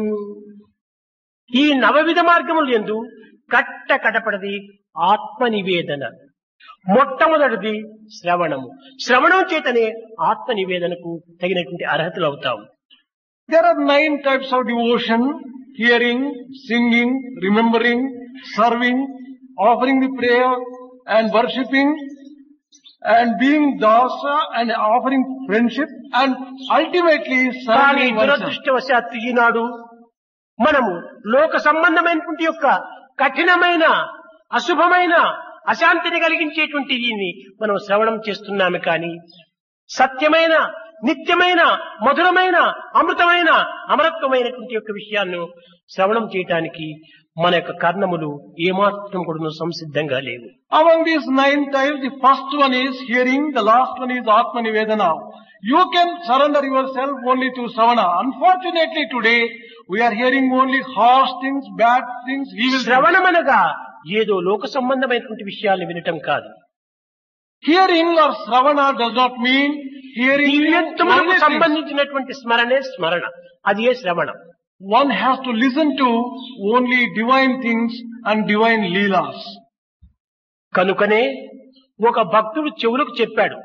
ఈ నవవిధ మార్గములు యందు కట్టకడపడది ఆత్మనివేదన. మొట్టమొదటిది శ్రవణము. శ్రవణం చేతనే ఆత్మనివేదనకు తగినటువంటి అర్హతలు అవుతాము. There are 9 types of devotion: hearing, singing, remembering, serving, offering the prayer and worshipping and being dasa and offering friendship and ultimately కానీ surrendering oneself. దురదృష్టవశాత్తు ఈనాడు మనము లోక సంబంధమైనటువంటి యొక్క కఠినమైన అశుభమైన అశాంతిని కలిగించేటువంటి దీన్ని మనం శ్రవణం చేస్తున్నాము కానీ సత్యమైన నిత్యమైన మధురమైన అమృతమైన అమరత్వమైనటువంటి యొక్క విషయాన్ని శ్రవణం చేయటానికి మన యొక్క కర్ణములు ఏమాత్రం కూడా సంసిద్ధంగా లేవు. Among these 9 types, the first one is hearing, the last one is Atma Nivedana. You can surrender yourself only to Savana. Unfortunately today, we are hearing only harsh things, bad things, evil things. శ్రవణమనగా ఏదో లోక సంబంధమైనటువంటి విషయాలను వినటం కాదు. Hearing or Sravana does not mean hearing దివ్యత్వములకు only things. సంబంధించినటువంటి స్మరణే స్మరణ, అది ఏ శ్రవణం. One has to listen to only divine things and divine leelas. కనుకనే ఒక భక్తుడు చెవులకు చెప్పాడు,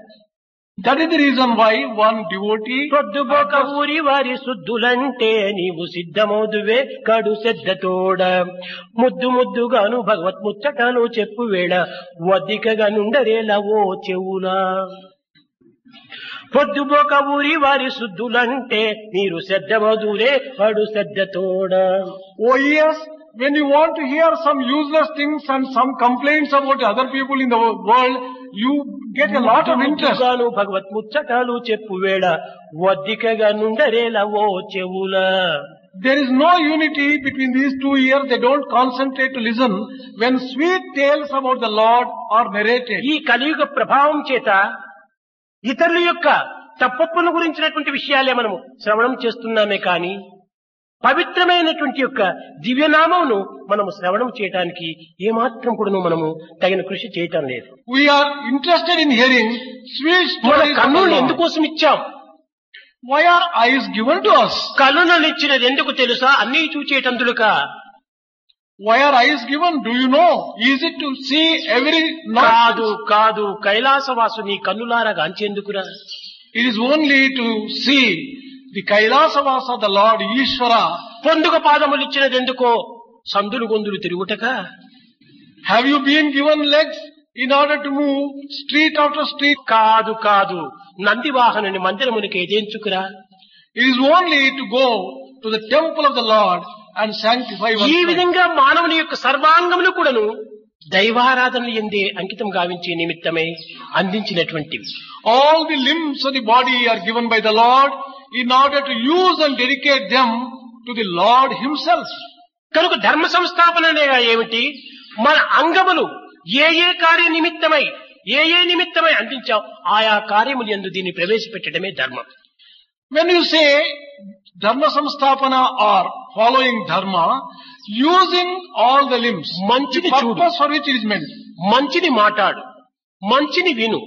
That is the reason why one devotee పొద్దుబోక ఊరి వారి శుద్ధులంటే నీవు సిద్ధమౌదువే కడు శ్రద్ధతోడ ముద్దు ముద్దుగాను భగవత్ ముచ్చటలు చెప్పు వేళ వద్దికగా నుండరేలా ఓ చెవులా. పొద్దుబోక ఊరి వారి శుద్ధులంటే మీరు శ్రద్ధమౌదులే కడు శ్రద్ధతోడ. Oh yes, when you want to hear some useless things and some complaints about other people in the world, you get a lot of interest. ముద్దుగాను భగవత్ ముచ్చటలు చెప్పు వేళ వద్దికగా నుండరేలా ఓ చెవులా. There is no unity between these two ears. They don't concentrate to listen when sweet tales about the Lord are narrated. ఈ కలియుగ ప్రభావం చేత ఇతరుల యొక్క తప్పొప్పుల గురించినటువంటి విషయాలే మనము శ్రవణం చేస్తున్నామే కానీ పవిత్రమైనటువంటి యొక్క దివ్యనామమును మనము శ్రవణం చేయటానికి ఏమాత్రం కూడా మనము తగిన కృషి చేయటం లేదు. We are interested in hearing sweet మన stories of the కన్నులు Lord. ఎందుకోసం ఇచ్చాం? Why are eyes given to us? కన్నులను ఇచ్చినది ఎందుకు తెలుసా? అన్నీ చూచేటందులుక. Why are eyes given? Do you know? Is it to see every కాదు nonsense? కాదు, కైలాసవాసు నీ కన్నులారా గాంచేందుకురా. It is only to see the Kailasavasa, the Lord Ishvara. పొందుక పాదములు ఇచ్చినది ఎందుకో? సందులు గొందులు తిరుగుటక. Have you been given legs in order to move street after street? కాదు కాదు, Nandi వాహనుని మందిరమునికి ఎదేంచుకురా. It is only to go to the temple of the Lord and sanctify ఈ oneself. విధంగా మానవుని యొక్క సర్వాంగములు కూడాను దైవారాధనలు ఎందే అంకితం గావించే నిమిత్తమై అందించినటువంటివి. All the limbs of the body are given by the Lord in order to use and dedicate them to the Lord Himself. కనుక ధర్మ సంస్థాపన అనగా ఏమిటి? మన అంగములు ఏ ఏ కార్య నిమిత్తమై ఏ నిమిత్తమై అందించావు ఆయా కార్యములు యందు దీన్ని ప్రవేశపెట్టడమే ధర్మం. When you say Dharma Samstapana or following Dharma, using all the limbs, the మంచిని చూడు, purpose for which it is meant. మంచిని మాట్లాడు, మంచిని విను,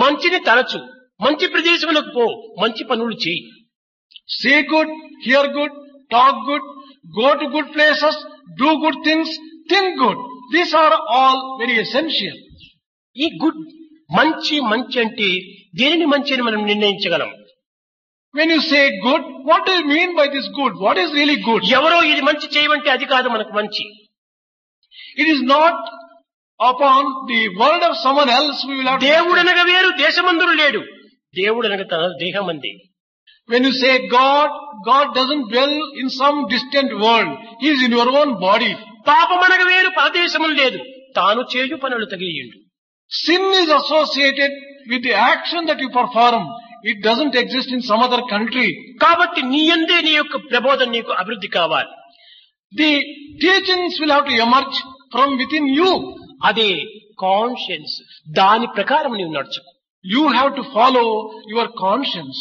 మంచిని తలచు, మంచి ప్రదేశములకు పో, మంచి పనులు చేయి. See good, hear good, talk good, go to good places, do good things, think good. These are all very essential. ఈ గుడ్ మంచి మంచి అంటే దేనిని మంచి అని మనం నిర్ణయించగలం? When you say good, what do you mean by this good? What is really good? ఎవరో ఇది మంచి చేయమంటే అది కాదు మనకు మంచి. It is not upon the word of someone else we will have to. దేవుడనగా వేరు, దేశమందురు లేడు. దేవుడనగా తన దేహమంది. When you say God, God doesn't dwell in some distant world. He is in your own body. పాపమనగా వేరు, పరదేశములు లేదు. తాను చేయు పనులు తగిలియుండు. Sin is associated with the action that you perform. It doesn't exist in some other country. కాబట్టి నీ యందే నీ యొక్క ప్రబోధన నీకు అభివృద్ధి కావాలి. The teachings will have to emerge from within you. అదే కాన్షియన్స్. దాని ప్రకారం నీవు నడుచు. You have to follow your conscience.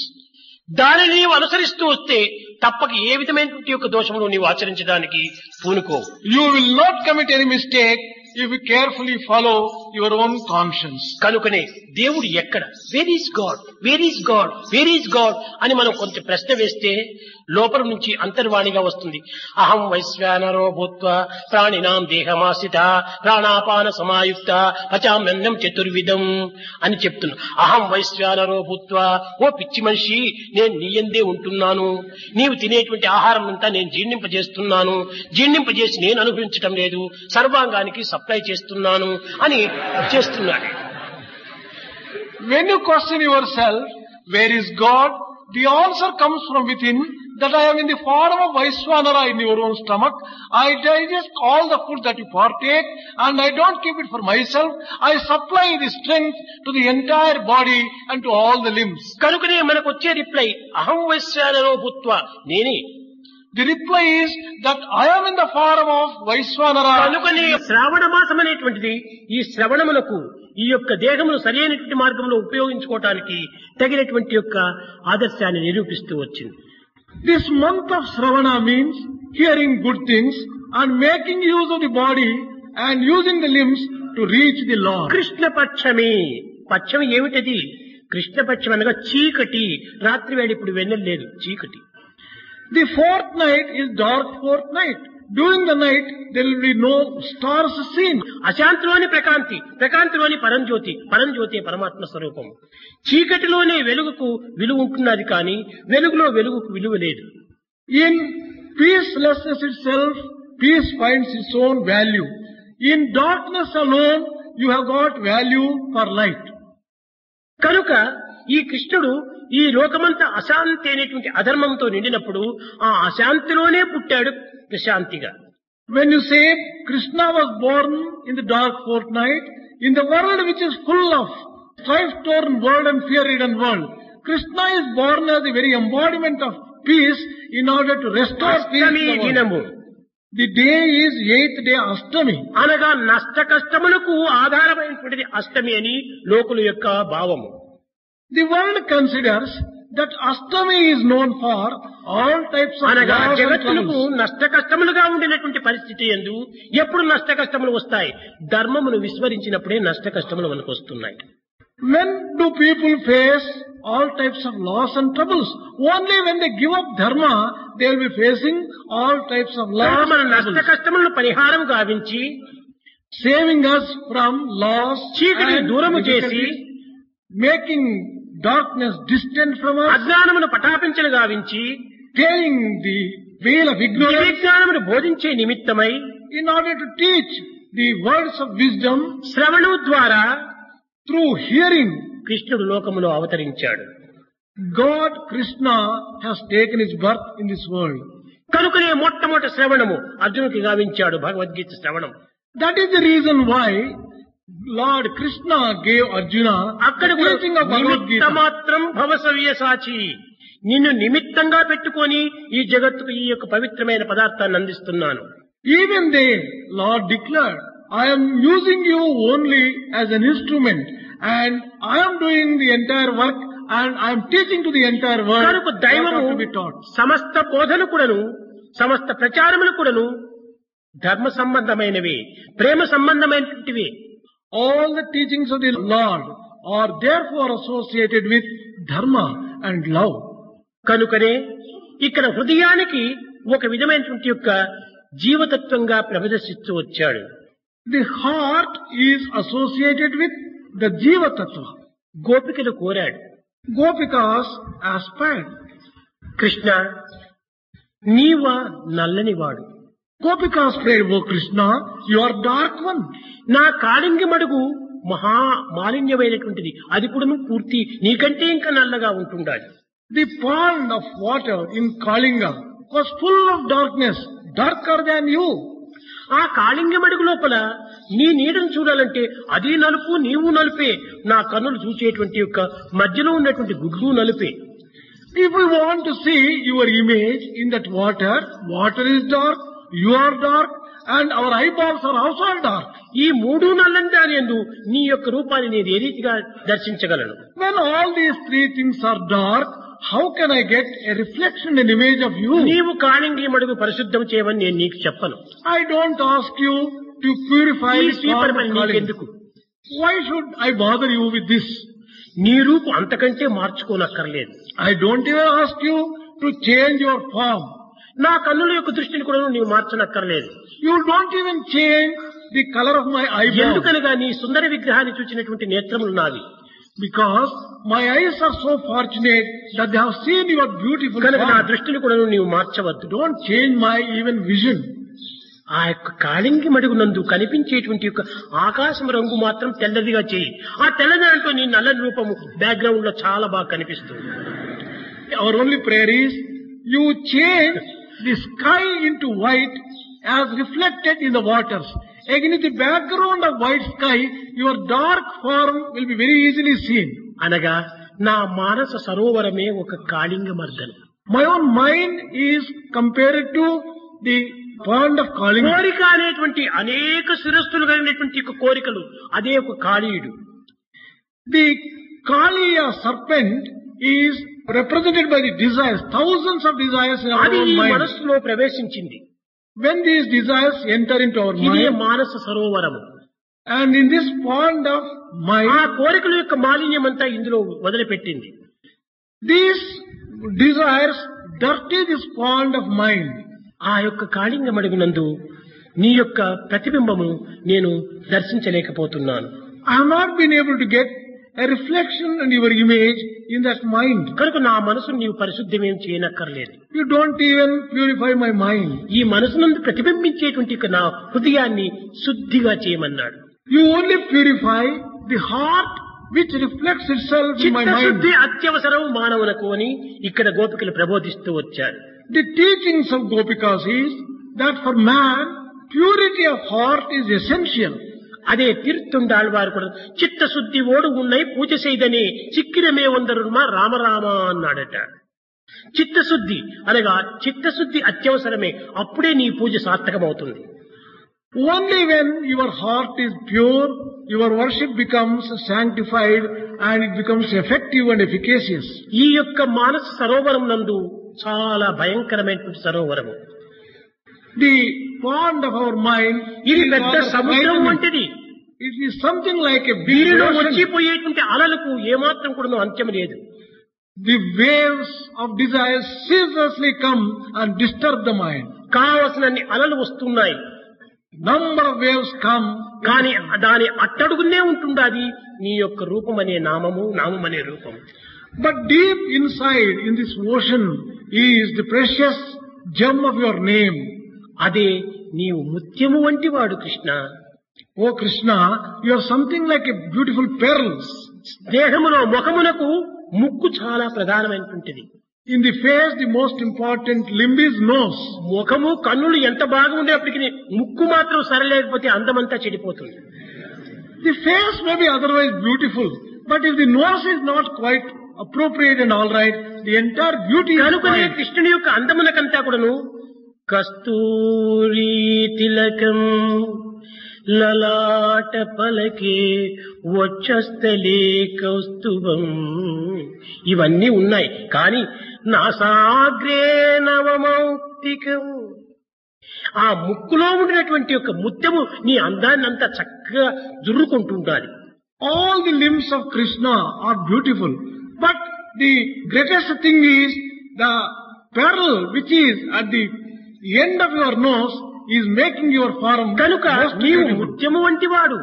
దానిని నీవు అనుసరిస్తూ వస్తే తప్పక ఏ విధమైనటువంటి యొక్క దోషములు నీవు ఆచరించడానికి పూనుకో. You will not commit any mistake if you carefully follow your own conscience. కనుకనే దేవుడు ఎక్కడ, where is God, where is God, where is God అని మనం కొంచెం ప్రశ్న వేస్తే లోపల నుంచి అంతర్వాణిగా వస్తుంది. అహం వైశ్వానరో భూత్వా ప్రాణినాం దేహమాశ్రిత ప్రాణాపాన సమాయుక్త పచామ్యన్నం చతుర్విధం అని చెప్తున్నా. అహం వైశ్వానరో భూత్వా, ఓ పిచ్చి మనిషి, నేను నీయందే ఉంటున్నాను. నీవు తినేటువంటి ఆహారం అంతా నేను జీర్ణింపజేస్తున్నాను. జీర్ణింపజేసి నేను అనుభవించటం లేదు, సర్వాంగానికి సప్లై చేస్తున్నాను అని చేస్తున్నాడు. When you question yourself, where is God? The answer comes from within, that I am in the form of Vaishwanara in your own stomach. I digest all the food that you partake, and I don't keep it for myself. I supply the strength to the entire body and to all the limbs. కనుకనే మనకు వచ్చే రిప్లై అహం వైశ్వానరో భూత్వా నేనే. The reply is that I am in the form of Vaishwanara. కనుకనే శ్రావణ మాసం అనేటువంటిది ఈ శ్రవణములకు ఈ యొక్క దేహమును సరైనటువంటి మార్గంలో ఉపయోగించుకోవటానికి తగినటువంటి యొక్క ఆదర్శాన్ని నిరూపిస్తూ వచ్చింది. This month of Shravana means hearing good things and making use of the body and using the limbs to reach the Lord. కృష్ణపక్షమే. పక్షం ఏమిటది? కృష్ణపక్షం అనగా చీకటి. రాత్రి వేళ ఇప్పుడు వెన్నెల లేదు, చీకటి. The fourth night is dark fourth night. During the night there will be no stars seen. అశాంతిలోని ప్రకాంతి, ప్రకాంతిలోని పరంజ్యోతి, పరంజ్యోతి పరమాత్మ స్వరూపం. చీకటిలోనే వెలుగుకు విలువ ఉంటున్నది కానీ వెలుగులో వెలుగుకు విలువ లేదు. In peacelessness itself, peace finds its own value. In darkness alone, you have got value for light. కనుక ఈ కృష్ణుడు ఈ లోకమంతా అశాంతి అనేటువంటి అధర్మంతో నిండినప్పుడు ఆ అశాంతిలోనే పుట్టాడు ప్రశాంతిగా. When you say Krishna was born in the dark fortnight, in the world which is full of strife-torn world and fear-ridden world, Krishna is born as the very embodiment of peace in order to restore peace in the world. దినము The day is 8th day Ashtami. అనగా నష్ట కష్టములకు ఆధారమైనటువంటిది అష్టమి అని లోకుల యొక్క భావము. The world considers that Ashtami is known for all types of అనగా loss and జగత్తులకు troubles. నష్ట కష్టములుగా ఉండినటువంటి పరిస్థితి యందు ఎప్పుడు నష్ట కష్టములు వస్తాయి? ధర్మమును విస్మరించినప్పుడే నష్ట కష్టములు మనకు వస్తున్నాయి. When do people face all types of loss and troubles? Only when they give up dharma, they will be facing all types of loss మన and నష్ట troubles. కష్టములను పరిహారం గావించి Saving us from loss చీకటిని and దూరము చేసి difficulties, making darkness distant from us, అజ్ఞానమును పటాపించలు గావించి tearing the veil of ignorance విజ్ఞానమును బోధించే నిమిత్తమై in order to teach the words of wisdom శ్రవణం ద్వారా through hearing. కృష్ణుడు లోకములో అవతరించాడు. God, Krishna, has taken his birth in this world. కనుకనే మొట్టమొదటి శ్రవణము అర్జునుడికి గావించాడు భగవద్గీత శ్రవణం. That is the reason why Lord Krishna gave Arjuna అక్కడ the teaching of Bhagavad నిమిత్త Gita. మాత్రం భవసవ్య సాచి, నిన్ను నిమిత్తంగా పెట్టుకొని ఈ జగత్తుకు ఈ యొక్క పవిత్రమైన పదార్థాన్ని అందిస్తున్నాను. Even there, Lord declared, I am using you only as an instrument, and I am doing the entire work, and I am teaching to the entire world కనుక what దైవము have to be taught. సమస్త బోధన కూడాను సమస్త ప్రచారములు కూడాను ధర్మ సంబంధమైనవి, ప్రేమ సంబంధమైనటువంటివి. All the teachings of the Lord are therefore associated with dharma and love. కనుకనే ఇక్కడ హృదయానికి ఒక విధమైనటువంటి యొక్క జీవతత్వంగా ప్రదర్శిస్తూ వచ్చాడు. The heart is associated with the Jiva Tattva. గోపికలు కోరాడు, Gopikas aspired. Krishna Neeva నల్లనివాడు, Gopikas prayed, O Krishna, you are dark one. నా కాళింగి మడుగు మహా మాలిన్యమైనటువంటిది, అది కూడా పూర్తి నీకంటే ఇంకా నల్లగా ఉంటుండాలి. The pond of water in Kalinga was full of darkness, darker than you. ఆ కాళింగి మడుగు లోపల నీ నీడను చూడాలంటే అది నలుపు నీవు నలుపే, నా కన్నులు చూసేటువంటి యొక్క మధ్యలో ఉన్నటువంటి గుడ్లు నలుపే. If we want to see your image in that water, water is dark, you are dark, and our eyeballs are also dark. ఈ మూడు నల్లని దాని యందు నీ యొక్క రూపాన్ని నేను ఏ రీతిగా దర్శించగలను? When all these three things are dark, how can I get a reflection and image of you? నీవు కాళింగి మడుగు పరిశుద్ధం చేయమని నేను నీకు చెప్పను. I don't ask you to purify ఈ the స్వీపర్ pond పని of Kalinga. నీకెందుకు? Why should I bother you with this? నీ రూపు అంతకంటే మార్చుకోనక్కర్లేదు. I don't even ask you to change your form. నా కన్నుల యొక్క దృష్టిని కూడా నీవు మార్చనక్కర్లేదు. You don't even change the color of my eyeball. ఎందుకనగా నీ సుందర విగ్రహాన్ని చూసినటువంటి నేత్రములు నావి. Because my eyes are so fortunate that they have seen your beautiful కనుక నా form. దృష్టిని కూడా నీవు మార్చవద్దు. Don't change my even vision. ఆ యొక్క కాళింగి మడుగునందు కనిపించేటువంటి యొక్క ఆకాశం రంగు మాత్రం తెల్లదిగా చేయి. ఆ తెల్ల దాంట్లో నీ నల్లని రూపము బ్యాక్గ్రౌండ్ లో చాలా బాగా కనిపిస్తుంది. Our only prayer is, you change the sky into white as reflected in the waters. Against the background of white sky, your dark form will be very easily seen. అనగా నా మానస సరోవరమే ఒక Kalinga మర్దనం. My own mind is compared to the pond of Kalinga. కోరిక అనేటువంటి అనేక శిరస్సులు కలిగినటువంటి ఒక కోరికలు, అదే ఒక కాళీయుడు. The Kaliya serpent is represented by the desires, thousands of desires in our అది own ఈ mind. మనస్సులో ప్రవేశించింది. When these desires enter into our ఇదే mind, Manasa Sarovaram. and in this pond of ఆ mind, కోరికల యొక్క మాలిన్యం అంతా ఇందులో వదిలిపెట్టింది. these desires dirty this pond of mind. ఆ యొక్క కాళింగ మడుగునందు నీ యొక్క ప్రతిబింబము నేను దర్శించలేకపోతున్నాను. I have not been able to get a reflection and your image in that mind. కనుక నా మనసును నీవు పరిశుద్ధమేం చేయనక్కర్లేదు. You don't even purify my mind. ఈ మనసునందు ప్రతిబింబించేటువంటి యొక్క నా హృదయాన్ని శుద్ధిగా చేయమన్నాడు. You only purify the heart which reflects itself in my mind. చిత్తశుద్ధి అత్యవసరం మానవులకు అని ఇక్కడ గోపికలు ప్రబోధిస్తూ వచ్చారు. The teachings of Gopikas is that for man, purity of heart is essential. అదే తీర్థుండాళ్వారు కూడా చిత్తశుద్ధి ఓడు ఉన్నై పూజ చేయదని చిక్కిరమే వందరుమా రామరామ అన్నాడట. చిత్తశుద్ధి అనగా చిత్తశుద్ధి అత్యవసరమే, అప్పుడే నీ పూజ సార్థకమవుతుంది. Only when your heart is pure, your worship becomes sanctified and it becomes effective and efficacious. ఈ యొక్క మానస సరోవరం నందు చాలా భయంకరమైనటువంటి Sarovaram. The pond of our mind ఇది is పెద్ద rather సముద్రం frightening. వంటిది. It is something like a big దీనిలో ocean. వచ్చిపోయేటువంటి అలలకు ఏమాత్రం కూడా అంత్యం లేదు. The waves of desire ceaselessly come and disturb the mind. కావలసినన్ని అలలు వస్తున్నాయి, Number of waves come, కానీ దాని అట్టడుగునే ఉంటుండాది నీ యొక్క రూపం అనే నామము, నామం అనే రూపం. but deep inside in this ocean is the precious gem of your name. అదే నీవు ముత్యము వంటి వాడు Krishna. Oh Krishna, you are something like a beautiful pearl. దేహములో ముఖమునకు ముక్కు చాలా ప్రధానమైనటువంటిది. In the face, the most important limb is nose. ముఖము కన్నులు ఎంత బాగా ఉండేప్పటికీ ముక్కు మాత్రం సరలేకపోతే అందమంతా చెడిపోతుంది. The face may be otherwise beautiful, but if the nose is not quite appropriate and all right, the entire beauty is కనుకనే spoiled. కృష్ణుని యొక్క అందమునకంతా కూడాను కస్తూరి తిలకం లలాట పలకే వక్షస్థలే కౌస్తుభం ఇవన్నీ ఉన్నాయి. కానీ నాసాగ్రే నవమౌక్తికం, ఆ ముక్కులో ఉండినటువంటి యొక్క ముత్యము నీ అందాన్ని అంతా చక్కగా జుర్రుకుంటుండాలి. All the limbs of Krishna are beautiful, but the greatest thing is the pearl which is at the end of your nose is making your form కనుక most నీవు beautiful. ముత్యము వంటి వాడు.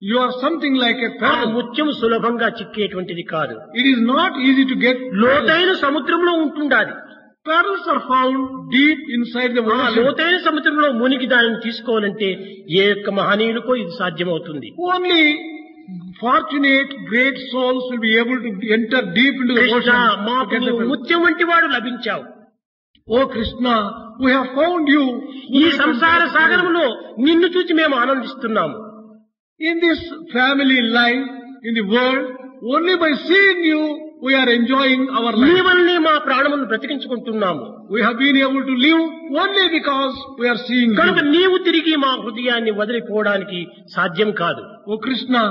You are something like a ఆ pearl. ముత్యము సులభంగా చిక్కేటువంటిది కాదు. It is not easy to get pearls. లోతైన సముద్రంలో ఉంటుండాలి. Pearls are found deep inside the ఆ ocean. లోతైన సముద్రంలో మునిగి దానిని తీసుకోవాలంటే ఏ యొక్క మహనీయులకో ఇది సాధ్యమవుతుంది. Only fortunate great souls will be able to enter deep into the Krishna, ocean. to మాకు get the నీవు pearl. ముత్యం వంటి వాడు లభించావు. Oh Krishna, we have found you. ఈ సంసార సాగరంలో నిన్ను చూసి మేము ఆనందిస్తున్నాము. In this family life, in the world, only by seeing you, we are enjoying our నీ life. వల్లనే మా ప్రాణములను బ్రతికించుకుంటున్నాము. We have been able to live only because we are seeing కనుక you. నీవు తిరిగి మా హృదయాన్ని వదిలిపోవడానికి సాధ్యం కాదు. Oh Krishna,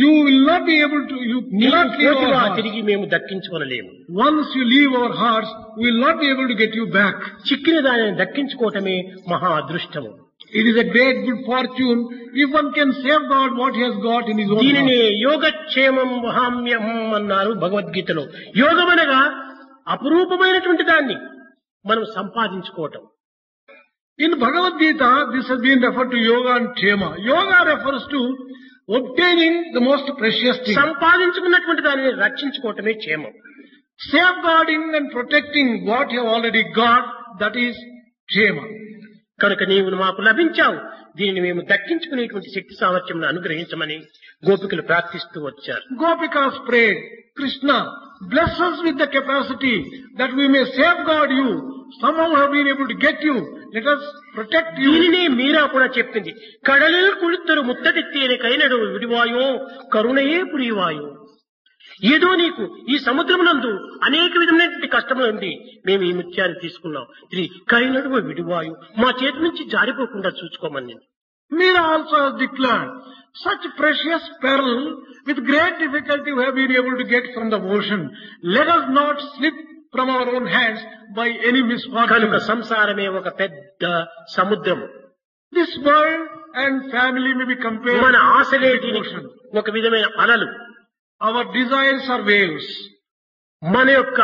you will not be able to, you నీవు cannot leave our పోతువా hearts. తిరిగి మేము దక్కించుకొనలేము. Once you leave our hearts, we will not be able to get you back. చిక్కిన దానిని దక్కించుకోవటమే మహా అదృష్టము. It is a great good fortune if one can safeguard what he has got in his own దీనిని heart. యోగక్షేమం వహామ్యం అన్నారు భగవద్గీతలో. యోగమనగా అపురూపమైనటువంటి దాన్ని మనం సంపాదించుకోవటం. In Bhagavad Gita, this has been referred to yoga and kshema. Yoga refers to obtaining the most precious thing. సంపాదించుకున్నటువంటి దానిని రక్షించుకోవటమే క్షేమం. Safeguarding and protecting what you have already got, that is kshema. కనుక నీవు మాకు లభించావు, దీనిని మేము దక్కించుకునేటువంటి శక్తి సామర్థ్యం అనుగ్రహించమని గోపికలు ప్రార్థిస్తూ వచ్చారు. Gopikas prayed, Krishna, bless us with the capacity that we may safeguard you. Somehow have been able to get you. Let us protect you. దీనిని మీరా కూడా చెప్పింది. కడలిల్ కుళుత్తరు ముత్తడిత్తేనే కైనడు విడివాయో కరుణయే పురివాయో. ఏదో నీకు ఈ సముద్రమునందు అనేక విధమైనటువంటి కష్టములు ఉంది, మేము ఈ ముత్యాన్ని తీసుకున్నాం, ఇది కైనడు విడివాయు, మా చేతి నుంచి జారిపోకుండా చూసుకోమని. Meera also has declared, such precious pearl with great difficulty we have been able to get from the ocean. Let us not slip from our own hands by any misfortune. కనుక సంసారమే ఒక పెద్ద సముద్రము. This world and family may be compared మన to ఆశలే the దీనికి ocean. ఒక విధమైన అలలు. Our desires are waves. మన యొక్క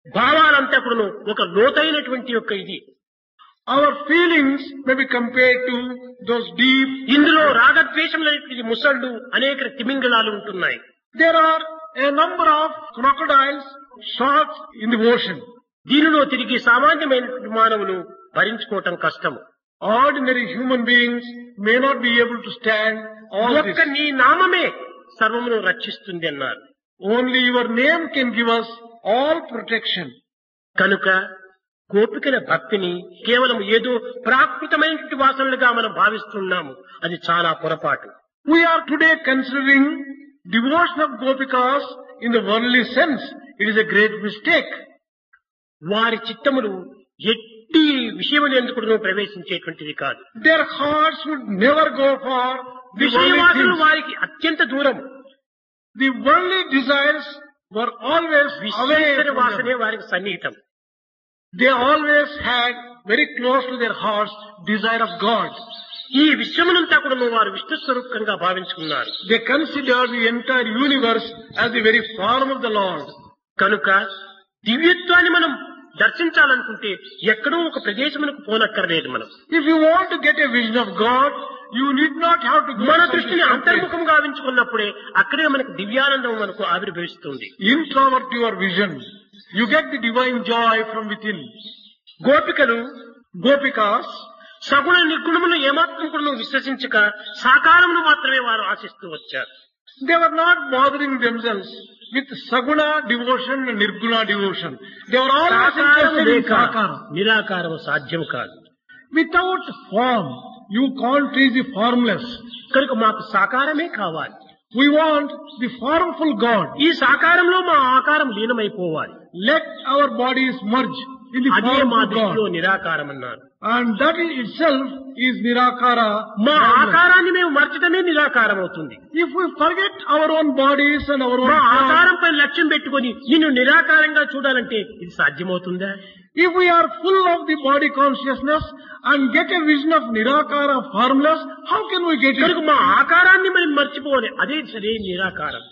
భావాలంతా కూడా ఒక లోతైనటువంటి యొక్క ఇది. Our feelings may be compared to those deep. ఇందులో రాగద్వేషములైనటువంటి ముసళ్ళు అనేక తిమింగళాలు ఉంటున్నాయి. There are a number of crocodiles, sharks in the ocean. దీనిలో తిరిగి సామాన్యమైనటువంటి మానవులు భరించుకోవటం కష్టము. Ordinary human beings may not be able to stand all ఒక్క this. నీ నామమే సర్వమును రక్షిస్తుంది అన్నారు. Only your name can give us all protection. కనుక గోపికల భక్తిని కేవలం ఏదో ప్రాకృతమైనటువంటి వాసనలుగా మనం భావిస్తున్నాము, అది చాలా పొరపాటు. We are today considering devotion of Gopikas in the worldly sense. It is a great mistake. వారి చిత్తములు ఎట్టి విషయములు ఎందుకు ప్రవేశించేటువంటిది కాదు. Their hearts would never go for the విషయవాసనలు worldly things. వారికి అత్యంత దూరం. The worldly desires were always away Visweswara from వాసనే them. వారికి సన్నిహితం. They always had very close to their hearts desire of God. ఈ విశ్వమునంతా కూడా వారు విష్ణు స్వరూపంగా భావించుకున్నారు. They considered the entire universe as the very form of the Lord. కనుక దివ్యత్వాన్ని మనం దర్శించాలనుకుంటే ఎక్కడో ఒక ప్రదేశమునకు పోనక్కర్లేదు. మనం If you want to get a vision of God, you need not have to go మన to some దృష్టిని distant place. అంతర్ముఖం గావించుకున్నప్పుడే అక్కడే మనకు దివ్యానందం మనకు ఆవిర్భవిస్తుంది. Introvert your vision. You get the divine joy from within. గోపికలు Gopikas, సగుణ నిర్గుణమును ఏమాత్రం కూడా విశ్వసించక సాకారమును మాత్రమే వారు ఆశిస్తూ వచ్చారు. they were not bothering themselves with Saguna devotion and Nirguna devotion. They were always సాకారము interested in లేక Sakara. నిరాకారము సాధ్యం కాదు. Without form, you can't reach the formless. కనుక మాకు సాకారమే కావాలి. We want the formful God. ఈ సాకారంలో మా ఆకారం లీనమైపోవాలి. Let our bodies merge in the అదే మా formful దృష్టిలో God. నిరాకారం అన్నారు. And that in itself is Nirakara. మా formless. ఆకారాన్ని మేము మర్చడమే నిరాకారం అవుతుంది. If we forget our own bodies and our own మా form, ఆకారంపై లక్ష్యం పెట్టుకొని నిన్ను నిరాకారంగా చూడాలంటే ఇది సాధ్యమవుతుందా? if we are full of the body consciousness and get a vision of Nirakara formless, how can we get కనుక it? మా ఆకారాన్ని మనం మర్చిపోవాలి, అదే సరే నిరాకారం.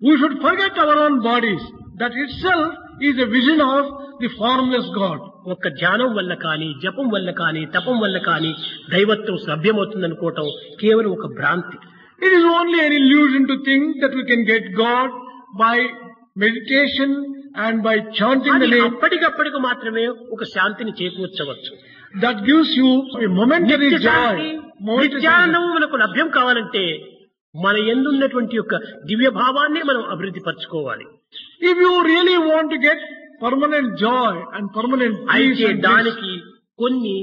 We should forget our own bodies. That itself is a vision of the formless God. ఒక్క ధ్యానం వల్ల కానీ, జపం వల్ల కానీ, తపం వల్ల కానీ దైవత్వం లభ్యమవుతుందనుకోవటం కేవలం ఒక భ్రాంతి. It is only an illusion to think that we can get God by meditation and by chanting the అది name. అప్పటికప్పటికి మాత్రమే ఒక శాంతిని చేకూర్చవచ్చు. That gives you a momentary నిత్య శాంతి, joy. Momentary నిత్యానందము మనకు లభ్యం కావాలంటే మన యందున్నటువంటి యొక్క దివ్య భావాన్ని మనం అభివృద్ధి పరచుకోవాలి. If you really want to get permanent joy and permanent peace, అయితే and bliss, దానికి కొన్ని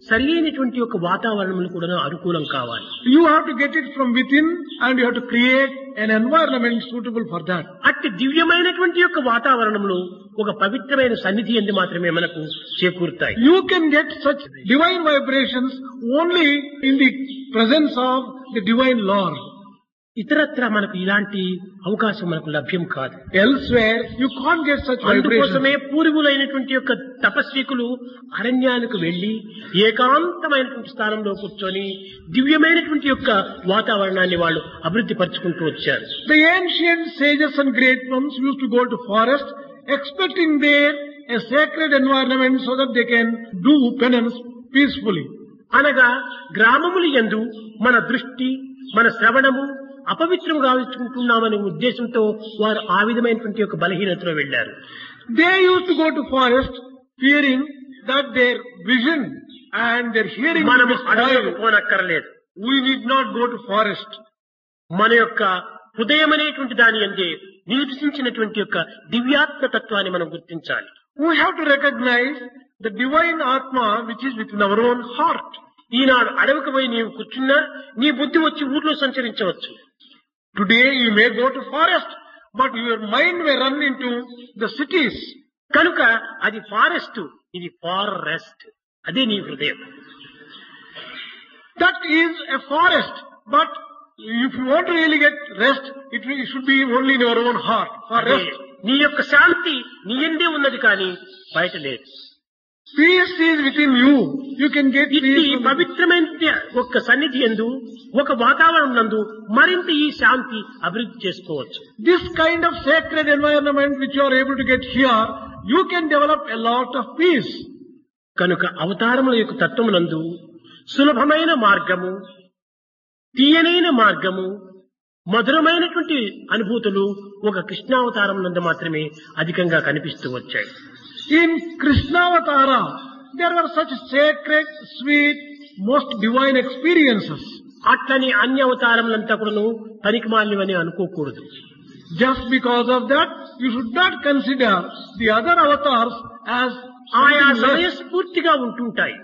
సరైనటువంటి యొక్క వాతావరణములు కూడా అనుకూలం కావాలి. you have to get it from within and you have to create an environment suitable for that. అట్టి దివ్యమైనటువంటి యొక్క వాతావరణములు ఒక పవిత్రమైన సన్నిధి ఎందు మాత్రమే మనకు చేకూరుతాయి. You can get such divine vibrations only in the presence of the divine Lord. ఇతరత్ర మనకు ఇలాంటి అవకాశం మనకు లభ్యం కాదు. Elsewhere, you can't get such vibrations. అందుకోసమే పూర్వులైనటువంటి యొక్క తపస్వికులు అరణ్యానికి వెళ్లి ఏకాంతమైనటువంటి స్థానంలో కూర్చొని దివ్యమైనటువంటి యొక్క వాతావరణాన్ని వాళ్ళు అభివృద్ధి పరుచుకుంటూ వచ్చారు. The ancient sages and great ones used to go to forest, expecting there a sacred environment so that they can do penance peacefully. అనగా గ్రామములు యందు మన దృష్టి, మన శ్రవణము అపవిత్రం గావించుకుంటున్నామనే ఉద్దేశంతో వారు ఆ విధమైనటువంటి యొక్క బలహీనతలో వెళ్లారు. They used to go to forest fearing that their vision and their hearing will మనము be అడవులకు spoiled. పోనక్కర్లేదు. We need not go to forest. మన యొక్క హృదయం అనేటువంటి దాని అందే నిలిపించినటువంటి యొక్క దివ్యాత్మ తత్వాన్ని మనం గుర్తించాలి. We have to recognize the divine Atma which is within our own heart. ఈనాడు అడవికి పోయి నీవు కూర్చున్నా నీ బుద్ధి వచ్చి ఊర్లో సంచరించవచ్చు. Today you may go to forest, but your mind may run into the cities. కనుక అది ఫారెస్ట్, ఇది ఫారెస్ట్. అదే నీ హృదయం. That is a forest, but if you want to really get rest, it should be only in your own heart. For అదే rest. నీ యొక్క శాంతి నీ యందే ఉన్నది కానీ బయట లేదు. Peace is within you. You can get ఇది peace. from- పవిత్రమైన ఒక సన్నిధి యందు ఒక వాతావరణం నందు మరింత ఈ శాంతి అభివృద్ధి చేసుకోవచ్చు. This kind of sacred environment which you are able to get here, you can develop a lot of peace. కనుక అవతారముల యొక్క తత్వమునందు సులభమైన మార్గము, తీయనైన మార్గము, మధురమైనటువంటి అనుభూతులు ఒక కృష్ణావతారం నందు మాత్రమే అధికంగా కనిపిస్తూ వచ్చాయి. In Krishnavatara, there were such sacred, sweet, most divine experiences. అట్లని అన్య అవతారములంతా కూడాను పనికిమాలినవని అనుకోకూడదు. Just because of that, you should not consider the other avatars as ఆయా something less. సమయస్ఫూర్తిగా ఉంటుంటాయి.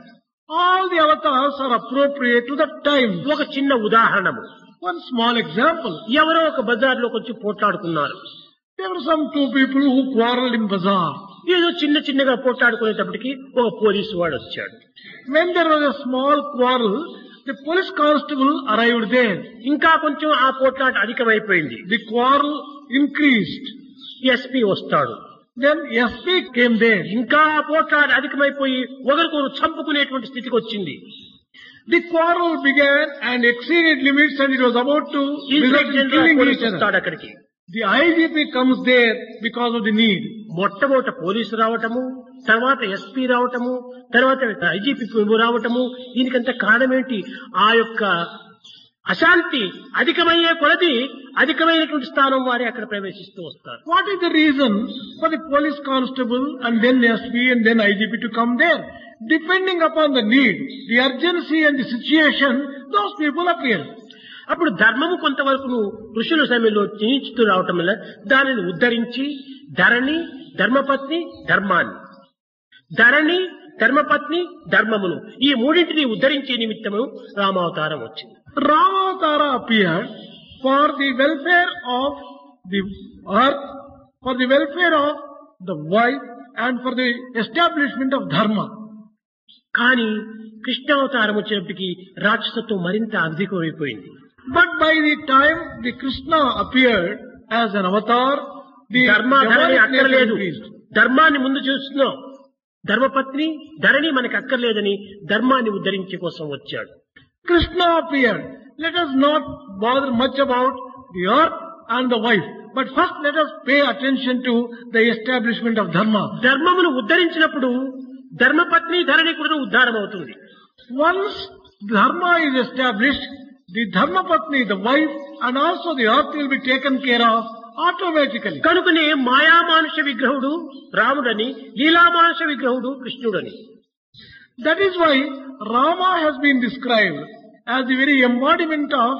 All the avatars are appropriate to that time. ఒక చిన్న ఉదాహరణము, One small example. ఎవరో ఒక బజార్లోకి వచ్చి పోట్లాడుకున్నారు. There were some two people who quarreled in bazaar. ఏదో చిన్నగా పోట్లాడుకునేటప్పటికి ఒక పోలీసు వాడు వచ్చాడు. When there was a small quarrel, the police constable arrived there. ఇంకా కొంచెం ఆ పోట్లాట అధికమైపోయింది. The quarrel increased. ఎస్పీ వస్తాడు. Then SP came there. ఇంకా ఆ పోట్లాట అధికమైపోయి ఒకరికొకరు చంపుకునేటువంటి స్థితికి వచ్చింది. The quarrel began and exceeded limits, and it was about to result inspector in general killing police each other. వస్తాడు అక్కడికి. The IGP comes there because of the need. మొట్టమొదట పోలీసు రావటము, తర్వాత ఎస్పీ రావటము, తర్వాత ఐజీపీ రావటము, దీనికంత కారణం ఏంటి? ఆ యొక్క అశాంతి అధికమయ్యే కొలది అధికమైనటువంటి స్థానం వారే అక్కడ ప్రవేశిస్తూ వస్తారు. What is the reason for the police constable and then SP and then IGP to come there? Depending upon the need, the urgency and the situation, those people appear. అప్పుడు ధర్మము కొంతవరకు ఋషుల సమయంలో క్షీణించుతూ రావటం వల్ల దానిని ఉద్ధరించి ధరణి, ధర్మపత్ని, ధర్మాన్ని, ధరణి, ధర్మపత్ని, ధర్మమును ఈ మూడింటిని ఉద్ధరించే నిమిత్తము రామావతారం వచ్చింది. Ramatara appeared for the welfare of the earth, for the welfare of the wife, and for the establishment of dharma. కానీ కృష్ణావతారం వచ్చినప్పటికీ రాక్షసత్వం మరింత అధికమైపోయింది. But by the time the Krishna appeared as an avatar, the ధర్మ ధరణి demonic nature అక్కర్లేదు, increased. ధర్మాన్ని ముందు చూస్తున్నాం. ధర్మపత్ని ధరణి మనకు అక్కర్లేదని ధర్మాన్ని ఉద్ధరించే కోసం వచ్చాడు. Krishna appeared. Let us not bother much about the earth and the wife, but first let us pay attention to the establishment of dharma. ధర్మమును ఉద్ధరించినప్పుడు ధర్మపత్ని ధరణి కూడా ఉద్ధారం అవుతుంది. Once dharma is established, the dharma patni, the wife, and also the earth will be taken care of automatically. కనుకనే మాయామానుష విగ్రహుడు రాముడని, లీలామానుష విగ్రహుడు కృష్ణుడని. That is why Rama has been described as the very embodiment of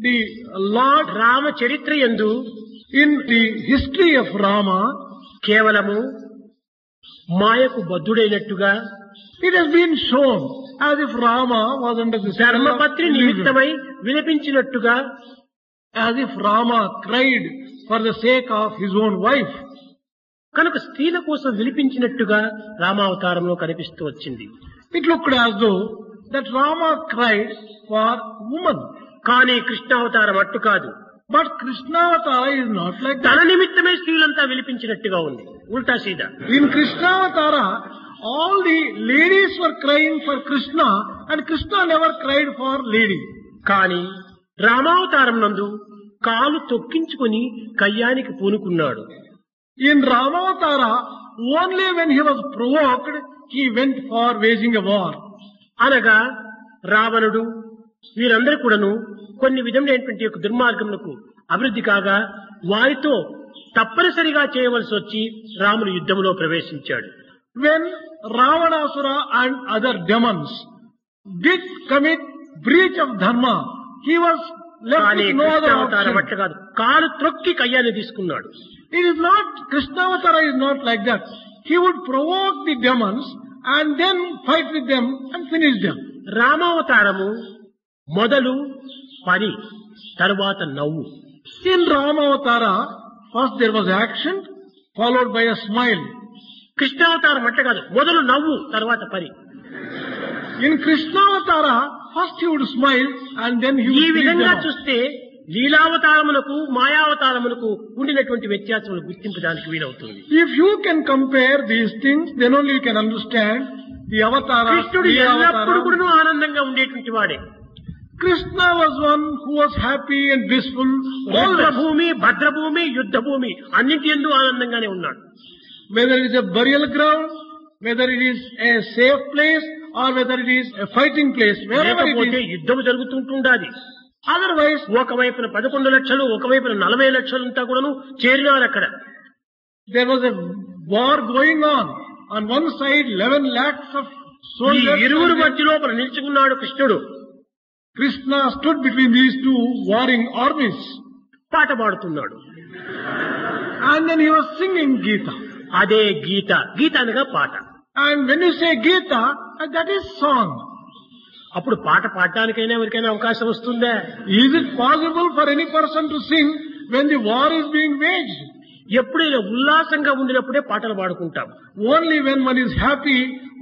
the Lord. Rama చరిత్ర యందు In the history of Rama, కేవలము మాయకు బద్ధుడైనట్టుగా, it has been shown as if Rama was under the spell of ధర్మపత్ని illusion, నిమిత్తమై విలపించినట్టుగా, as if Rama cried for the sake of his own wife. కనుక స్త్రీల కోసం విలిపించినట్టుగా రామావతారంలో కనిపిస్తూ వచ్చింది. It looked as though that Rama cried for woman. కానీ కృష్ణావతారం అట్టు కాదు. But Krishnavata is not like తన that. నిమిత్తమే స్త్రీలంతా విలిపించినట్టుగా ఉంది. ఉల్టా సీదా. In Krishnavatara, all the ladies were crying for Krishna, and Krishna never cried for lady. కానీ రామావతారం నందు కాలు తొక్కించుకొని కయ్యానికి పూనుకున్నాడు. In Ramavatara, only when he was provoked, he went for waging a war. అనగా రావణుడు వీరందరూ కూడాను కొన్ని విధమైనటువంటి యొక్క దుర్మార్గములకు అభివృద్ధి కాగా వారితో తప్పనిసరిగా చేయవలసి వచ్చి రాముడు యుద్ధంలో ప్రవేశించాడు. When Ravanasura and other demons did commit breach of dharma, he was left కానీ with no other కృష్ణావతారం option. అట్లా కాదు, కాలు త్రొక్కి కయ్యాన్ని తీసుకున్నాడు. It is not, Krishnavatara is not like that. He would provoke the demons and then fight with them and finish them. రామావతారము మొదలు పరి, తరువాత నవ్వు. In Ramavatara, first there was action, followed by a smile. కృష్ణావతారం అట్లా కాదు, మొదలు నవ్వు తర్వాత పరి. In Krishnavatara, first he would smile and then he ఈ would beat them విధంగా up. చూస్తే లీలావతారములకు మాయావతారములకు ఉండినటువంటి వ్యత్యాసములు గుర్తింపడానికి వీలవుతుంది. If you can compare these things, then only you can understand the avatara. కృష్ణుడు ఎల్లప్పుడూ కూడా ఆనందంగా ఉండేటువంటి వాడే. Krishna was one who was happy and blissful. Always. రుద్రభూమి, భద్రభూమి, యుద్ధభూమి అన్నింటి యందు ఆనందంగా ఉన్నాడు. Whether it is a burial ground, whether it is a safe place, or whether it is a fighting place, wherever it లేకపోతే is. యుద్ధం జరుగుతుంటుండాది. Otherwise, ఒకవైపున 11 లక్షలు, ఒకవైపున 40 లక్షలు అంతా కూడాను చేరినారు అక్కడ. there was a war going on. On one side, 11 lakhs of ఈ soldiers. ఇరువురు మధ్య లోపల నిల్చుకున్నాడు కృష్ణుడు. Krishna stood between these two warring armies. పాట పాడుతున్నాడు. And then he was singing Gita. అదే గీత. గీత అనగా పాట. And when you say Gita, that is song. అప్పుడు పాట పాడటానికైనా ఎవరికైనా అవకాశం వస్తుందా? Is it possible for any person to sing when the war is being waged? ఎప్పుడైనా ఉల్లాసంగా ఉండినప్పుడే పాటలు పాడుకుంటాం. Only when one is happy,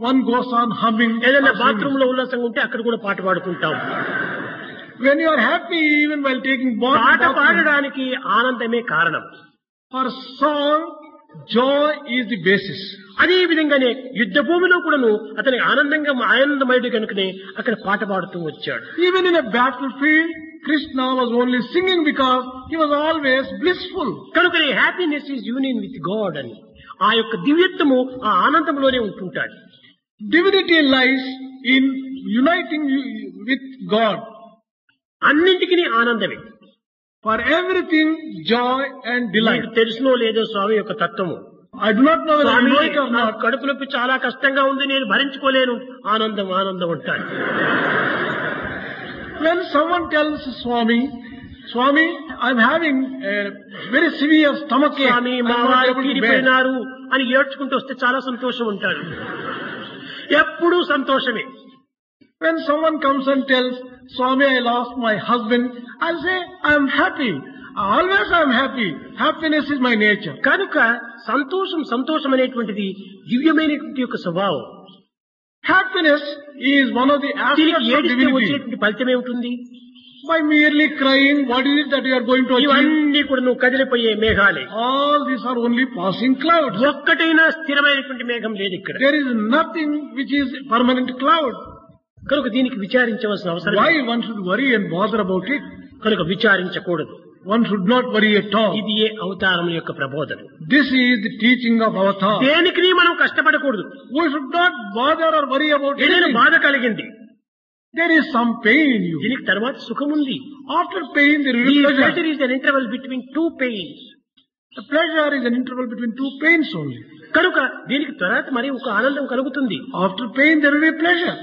one goes on humming. ఏదైనా or singing. బాత్రూమ్ లో ఉల్లాసంగా ఉంటే అక్కడ కూడా పాట పాడుకుంటాం. When you are happy, even while taking bath, పాట bathroom, పాడడానికి ఆనందమే కారణం. for song, joy is the basis. అదే విధంగానే యుద్ధ భూమిలో కూడాను అతని ఆనందమయుడు కనుకనే అక్కడ పాట పాడుతూ వచ్చాడు. Even in a battlefield, Krishna was only singing because he was always blissful. కనుకనే happiness is union with God అని, ఆ యొక్క దివ్యత్వము ఆ ఆనందంలోనే ఉంటుంటాడు. Divinity lies in uniting you with God. అన్నింటికి ఆనందమే. For everything, joy and delight. మీకు తెలుసునో లేదో స్వామి యొక్క తత్వము. I do not know whether you Swamy, know it or నా not. కడుపు నొప్పి చాలా కష్టంగా ఉంది, నేను భరించుకోలేను. ఆనందం ఆనందం అంటాడు. When someone tells Swami, Swami, I'm having a very severe stomach ache. Swamy I'm మా not వారు able to bear. తీరిపోయినారు అని ఏడ్చుకుంటూ వస్తే చాలా సంతోషం ఉంటాడు. ఎప్పుడూ సంతోషమే. When someone comes and tells, Swami, I lost my husband, I'll say, I'm happy. Always I'm happy. Happiness is my nature. కనుక సంతోషం అనేటువంటిది దివ్యమైనటువంటి యొక్క స్వభావం. Happiness is one of the దీనికి aspects of ఏడిస్తే divinity. వచ్చేటువంటి ఫలితం ఏమిటి? By merely crying, what is it that you are going to achieve? ఇవన్నీ కూడా నువ్వు కదిలిపోయే మేఘాలే. All these are only passing clouds. ఒక్కటైనా స్థిరమైనటువంటి మేఘం లేదు ఇక్కడ. There is nothing which is permanent cloud. కనుక దీనికి విచారించవలసిన అవసరం Why లేదు. one should worry and bother about it? కనుక విచారించకూడదు. One should not worry at all. ఇది ఏ అవతారం యొక్క ప్రబోధన. This is the teaching of Avatar. దేనికి మనం కష్టపడకూడదు. We should not bother or worry about ఏదైనా anything. బాధ కలిగింది, There is some pain in you. దీనికి తర్వాత సుఖం ఉంది. After pain, there ఈ is pressure pleasure. Is an interval between two pains. The pleasure is an interval between two pains only. కనుక దీనికి తర్వాత మరి ఒక ఆనందం కలుగుతుంది. After pain, there will be pleasure.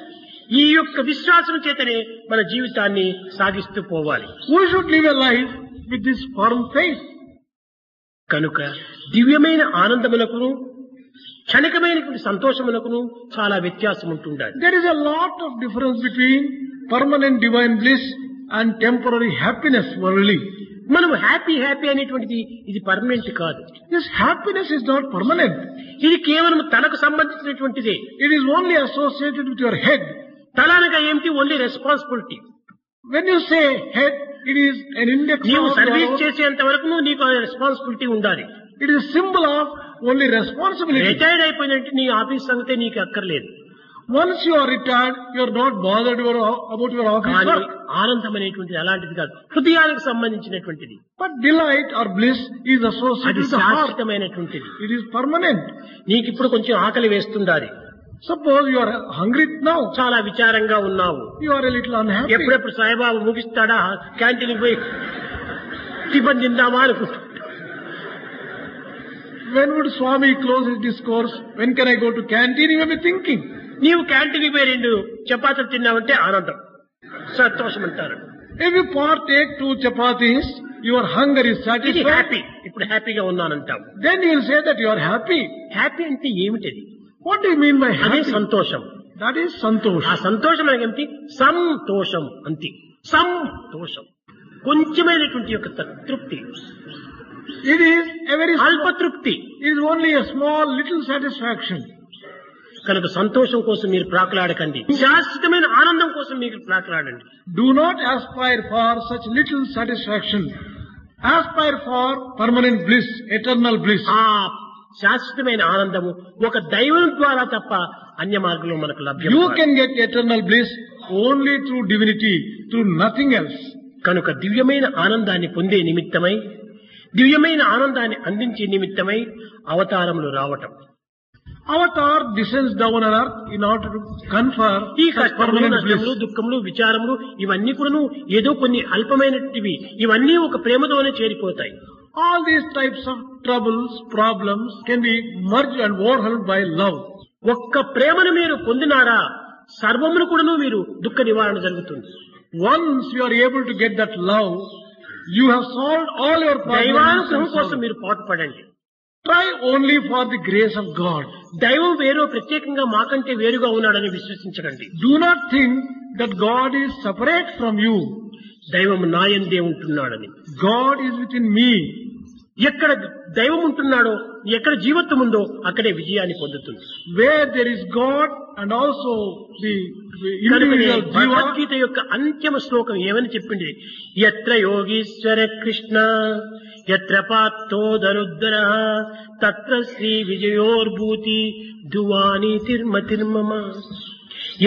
ఈ యొక్క విశ్వాసం చేతనే మన జీవితాన్ని సాగిస్తూ పోవాలి. We should live a life with this firm faith. కనుక దివ్యమైన ఆనందములకును క్షణికమైనటువంటి సంతోషములకును చాలా వ్యత్యాసం ఉంటుండాలి. There is a lot of difference between permanent divine bliss and temporary happiness worldly. మనం హ్యాపీ అనేటువంటిది ఇది పర్మనెంట్ కాదు. This happiness is not permanent. ఇది కేవలం తలకు సంబంధించినటువంటిదే. It is only associated with your head. తల అనగా ఏమిటి? Only responsibility. When you say head, it is an index నీవు of సర్వీస్ your- చేసేంత వరకు నీకు రెస్పాన్సిబిలిటీ ఉండాలి. It is a symbol of only responsibility. Retired అయిపోయినట్టు నీ ఆఫీస్ సంగతే నీకు అక్కర్లేదు. Once you are retired, you are not bothered about your office కానీ work. ఆనందం అనేటువంటిది అలాంటిది కాదు, హృదయానికి సంబంధించినటువంటిది. But delight or bliss is అది associated with the heart. శాశ్వతమైనటువంటిది. It is permanent. నీకు ఇప్పుడు కొంచెం ఆకలి వేస్తుండాలి, Suppose you are hungry now. చాలా విచారంగా ఉన్నావు, You are a little unhappy. ఎప్పుడెప్పుడు సాయిబాబు ముగిస్తాడా, క్యాంటీన్కి పోయి టిఫిన్ తిందామా అనుకుంటా. When would Swami close his discourse? When can I go to canteen? You may be thinking. నీవు క్యాంటీన్కి పోయి 2 చపాతీలు తిన్నావంటే ఆనందం, సంతోషం అంటారు. If you partake 2 chapatis, your hunger is ఇది satisfied. హ్యాపీ, ఇప్పుడు హ్యాపీగా ఉన్నానంటాం. Then you will say that you are happy. Happy అంటే ఏమిటది? What do you mean by అదే happy? సంతోషం. That is santosh. ఆ సంతోషం ఏమిటి? సంతోషం అంతే. సంతోషం కొంచెమైనటువంటి యొక్క తృప్తి, It is a very అల్ప small, తృప్తి. it is only a small little satisfaction. కనుక సంతోషం కోసం మీరు ప్రాకులాడకండి, శాశ్వతమైన ఆనందం కోసం మీరు ప్రాకులాడండి. Do not aspire for such little satisfaction. Aspire for permanent bliss, eternal bliss. ఆ శాశ్వతమైన ఆనందము ఒక దైవం ద్వారా తప్ప అన్య మార్గంలో మనకు లభ్యం You కాదు. can get eternal bliss only through divinity, through nothing else. కనుక దివ్యమైన ఆనందాన్ని పొందే నిమిత్తమై, దివ్యమైన ఆనందాన్ని అందించే నిమిత్తమై అవతారములు రావటం. Avatar descends down on earth in order to confer ఈ such కష్టములు, permanent నష్టములు, bliss. దుఃఖములు, విచారములు ఇవన్నీ కూడాను ఏదో కొన్ని అల్పమైనటివి, ఇవన్నీ ఒక ప్రేమతోనే చేరిపోతాయి. All these types of troubles, problems can be merged and overwhelmed by love. ఒక్క ప్రేమను మీరు పొందినారా సర్వమును కూడాను మీరు దుఃఖ నివారణ జరుగుతుంది. Once you are able to get that love, you have solved all your problems. దైవానుగ్రహం and కోసం sorrow. మీరు పాటుపడండి. Try only for the grace of God. దైవం వేరో ప్రత్యేకంగా మాకంటే వేరుగా ఉన్నాడని విశ్వసించకండి. Do not think that God is separate from you. దైవం నాయందే ఉంటున్నాడని. God is within me. ఎక్కడ దైవం ఉంటున్నాడో, ఎక్కడ జీవత్వం ఉందో అక్కడే విజయాన్ని పొందుతుంది. Where there is God and also the కనుకనే individual jiva. భగవద్గీత యొక్క అంత్యమ శ్లోకం ఏమని చెప్పింది? యత్ర యోగీశ్వర కృష్ణ యత్ర పాత్తో దరుద్ర తత్ర శ్రీ విజయోర్భూతి ధువాని తిర్మతిర్మమ.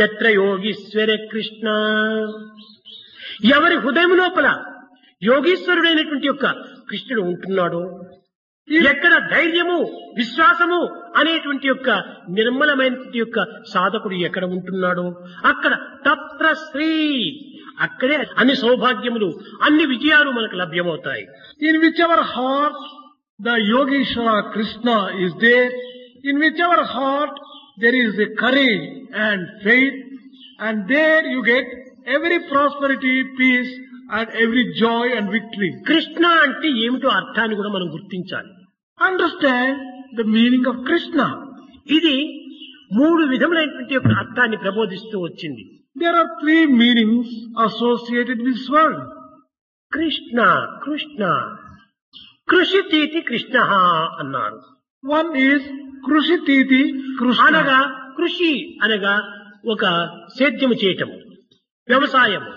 యత్ర యోగీశ్వర కృష్ణ, ఎవరి హృదయం లోపల యోగీశ్వరుడైనటువంటి యొక్క కృష్ణుడు ఉంటున్నాడో, ఎక్కడ ధైర్యము, విశ్వాసము అనేటువంటి యొక్క నిర్మలమైనటువంటి యొక్క సాధకుడు ఎక్కడ ఉంటున్నాడో అక్కడ తత్ర శ్రీ, అక్కడే అన్ని సౌభాగ్యములు, అన్ని విజయాలు మనకు లభ్యమవుతాయి. In whichever heart the Yogeshwara Krishna is there, in whichever heart there is a courage and faith, and there you get every prosperity, peace, and every joy and victory. Krishna అంటే ఏమిటో అర్థాన్ని కూడా మనం గుర్తించాలి. Understand the meaning of Krishna. ఇది 3 విధములైనటువంటి యొక్క అర్థాన్ని ప్రబోధిస్తూ వచ్చింది. There are 3 meanings associated with this word. Krishna Krishna, కృషితీతి Krishna అన్నారు. One is Krushititi Krishna. అనగా కృషి అనగా ఒక సేద్యము చేయటము, వ్యవసాయము.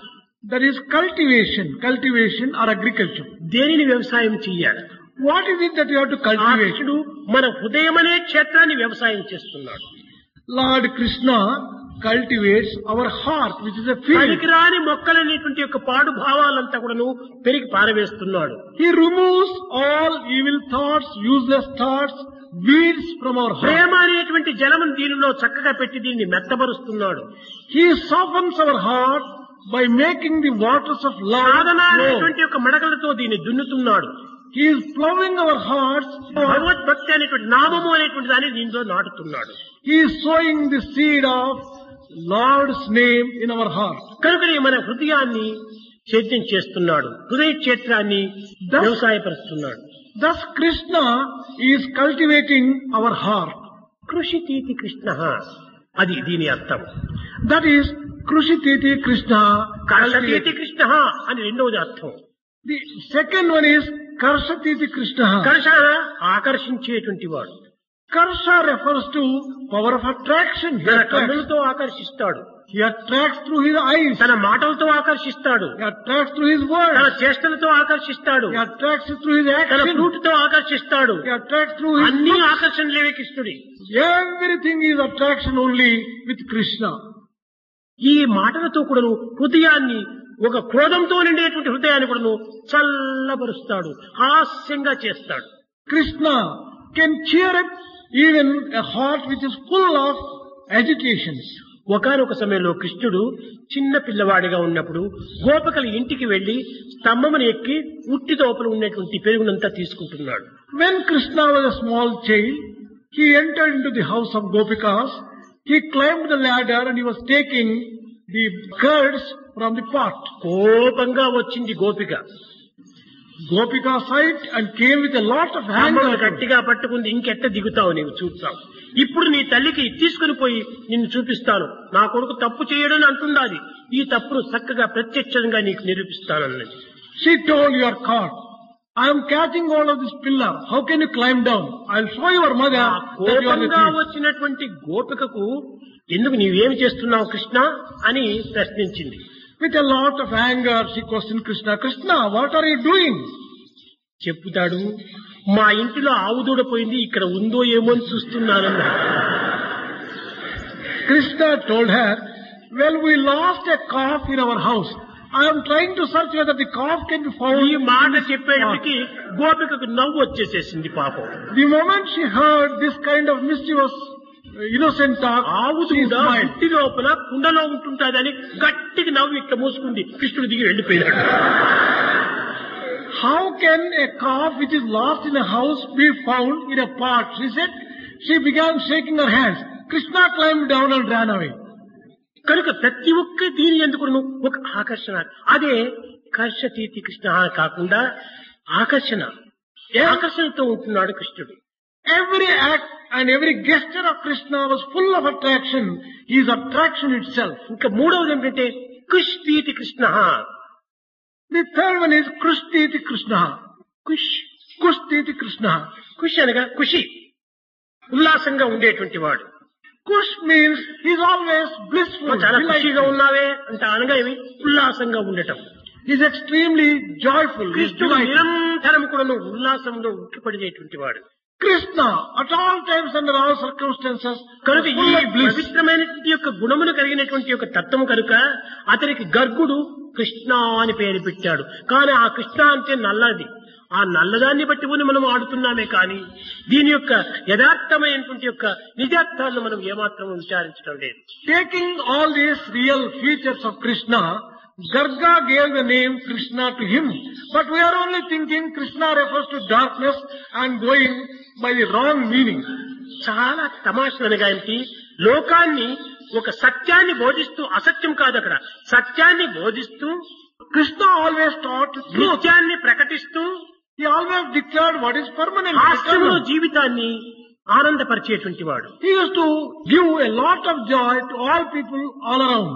That is cultivation or agriculture. దేనిని వ్యవసాయం చెయ్యాలి? What is it that you have to cultivate? కృష్ణుడు మన హృదయం అనే క్షేత్రాన్ని వ్యవసాయం చేస్తున్నాడు. Lord Krishna cultivates our heart, which is a field. పనికిరాని మొక్కలనేటువంటి యొక్క పాడు భావాలంతా కూడాను పెరిగి పారవేస్తున్నాడు. He removes all evil thoughts, useless thoughts, weeds from our Prema heart. అనేటువంటి జలమును దీనిలో చక్కగా పెట్టి దీన్ని మెత్తబరుస్తున్నాడు. He softens our heart by making the waters of love Sadhana flow. అనేటువంటి యొక్క మడకలతో దీన్ని దున్నుతున్నాడు. He is plowing our hearts. భగవద్భక్తి అనేటువంటి నామము అనేటువంటి దాన్ని దీనిలో నాటుతున్నాడు. He is sowing the seed of Lord's name in our heart. కనుకనే మన హృదయాన్ని సేద్యం చేస్తున్నాడు, హృదయ క్షేత్రాన్ని వ్యవసాయపరుస్తున్నాడు. Thus Krishna is cultivating our heart. కృషితీతి Krishna, అది దీని అర్థం. That is Krushititi Krishna. కర్షతీతి Krishna అని రెండవది అర్థం. The second one is Karshatiti Krishna. కర్ష ఆకర్షించేటువంటి వాడు. Karsha refers to power of attraction. He తన attracts. కన్నులతో ఆకర్షిస్తాడు, He attracts through his eyes. తన మాటలతో ఆకర్షిస్తాడు, He attracts through his తన words. చేష్టలతో ఆకర్షిస్తాడు, He attracts through his తన action. ఫ్రూట్తో ఆకర్షిస్తాడు. He attracts through his అన్ని looks. ఆకర్షణలేవే కృష్ణుడి. Everything is attraction only with Krishna. ఈ మాటలతో కూడాను హృదయాన్ని, ఒక క్రోధంతో నిండేటువంటి హృదయాన్ని కూడాను చల్లబరుస్తాడు, హాస్యంగా చేస్తాడు. Krishna can cheer up even a heart which is full of agitations. ఒకానొక సమయంలో కృష్ణుడు చిన్న పిల్లవాడిగా ఉన్నప్పుడు గోపికల ఇంటికి వెళ్లి స్తంభమును ఎక్కి ఉట్టి లోపల ఉన్నటువంటి పెరుగునంతా తీసుకుంటున్నాడు. When Krishna was a small child, he entered into the house of Gopikas. He climbed the ladder and he was taking the curds from the pot. కోపంగా వచ్చింది గోపిక. Gopika saw it and came with a lot of anger. గట్టిగా పట్టుకుంది, ఇంకెట్ట దిగుతావు నీవు చూస్తావు, ఇప్పుడు నీ తల్లికి తీసుకుని పోయి నిన్ను చూపిస్తాను, నా కొడుకు తప్పు చేయడని అంటుండాది, ఈ తప్పును చక్కగా ప్రత్యక్షంగా నీకు నిరూపిస్తానన్నది. She told, you are caught. I am catching all of this pillar. How can you climb down? I'll show your mother that you are the కోపంగా thief. వచ్చినటువంటి గోపికకు ఎందుకు నీవేమి చేస్తున్నావు కృష్ణ అని ప్రశ్నించింది. With a lot of anger, she questioned Krishna. Krishna, what are you doing? చెప్పుతాడు, మా ఇంటిలో ఆవు దూడ పోయింది, ఇక్కడ ఉందో ఏమో అని చూస్తున్నానన్నా. Krishna told her, well, we lost a calf in our house. I am trying to search whether the calf can be found. ఈ మాట చెప్పేటప్పటికి గోపికకు నవ్వు వచ్చేసేసింది పాపం. The moment she heard this kind of mischievous, innocent talk, ఆవు she దూడ smiled. ఇంటి లోపల కుండలో ఉంటుంటాదని గట్టిగా నవ్వు ఇట్లా మూసుకుంది. కృష్ణుడు దిగి వెళ్ళిపోయినాడు. How can a calf which is lost in a house be found in a pot? She said. She began shaking her hands. Krishna climbed down and ran away. కనుక ప్రతి ఒక్క దీని ఎందుకు ఒక ఆకర్షణ, అదే కర్షతీతి కృష్ణ కాకుండా ఆకర్షణ, ఆకర్షణతో ఉంటున్నాడు కృష్ణుడు. Every act and every gesture of Krishna was full of attraction. He is attraction itself. ఇంకా మూడవది ఏమిటంటే కుష్తీతి Krishna. The third one is Krushtiti Krishna. Kush Kushtiti Krishna. కుష్ అనగా ఖుషి, ఉల్లాసంగా ఉండేటువంటి వాడు. Kush means he is always blissful. చాలా delighted. ఖుషిగా ఉన్నావే అంటే అనగా ఏమి, ఉల్లాసంగా ఉండటం. He is extremely joyful. He is కృష్ణుడు delighted. నిరంతరం కూడా ఉల్లాసంలో ఉక్కిపడినటువంటి వాడు. Krishna, at all times under all circumstances, కనుక was ఈ full of bliss. పవిత్రమైనటువంటి యొక్క గుణమును కలిగినటువంటి యొక్క తత్వము కనుక అతనికి గర్గుడు కృష్ణ అని పేరు పెట్టాడు. కానీ ఆ కృష్ణ అంటే నల్లది, ఆ నల్లదాన్ని బట్టి మనం ఆడుతున్నామే కానీ దీని యొక్క యథార్థమైనటువంటి యొక్క నిజార్థాలను మనం ఏమాత్రం విచారించడం లేదు. Taking all these real features of Krishna, Garga gave the name Krishna to him. But we are only thinking Krishna refers to darkness and going by the wrong meaning. చాలా తమాషనగా ఏంటి, లోకాన్ని ఒక సత్యాన్ని బోధిస్తూ, అసత్యం కాదు అక్కడ, సత్యాన్ని బోధిస్తూ Krishna always taught truth. నిత్యాన్ని ప్రకటిస్తూ He always declared what is permanent. హాస్యంలో eternal. జీవితాన్ని ఆనందపరిచేటువంటి వాడు. He used to give a lot of joy to all people all around.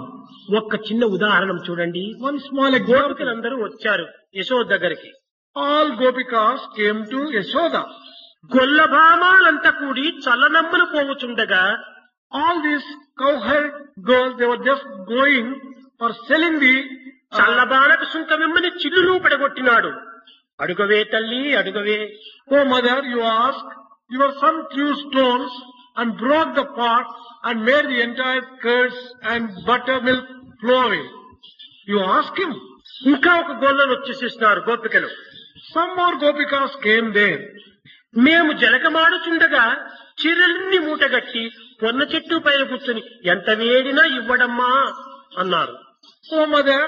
ఒక్క చిన్న ఉదాహరణ చూడండి. One small example. గోపికలందరూ వచ్చారు యశోద దగ్గరికి. All Gopikas came to Yashoda. గొల్లభామాలంతా కూడి చల్లనమ్మను పోవచుండగా All these cowherd girls, they were just going for selling the చల్లబానకు సుంకమిమ్మని చిల్లును పడగొట్టినాడు. అడుగవే తల్లి అడుగవే, Oh mother, you ask, your son threw stones and broke the pot and made the entire curds and buttermilk flow away. You ask him. ఇంకా ఒక గొల్లను వచ్చేసేస్తున్నారు గోపికలు. Some more Gopikas came there. మేము జలకమాడుచుండగా చీరలన్నీ మూటగట్టి పొన్న చెట్టు పైన కూర్చొని ఎంత వేడినా ఇవ్వడమ్మా అన్నారు. Oh mother,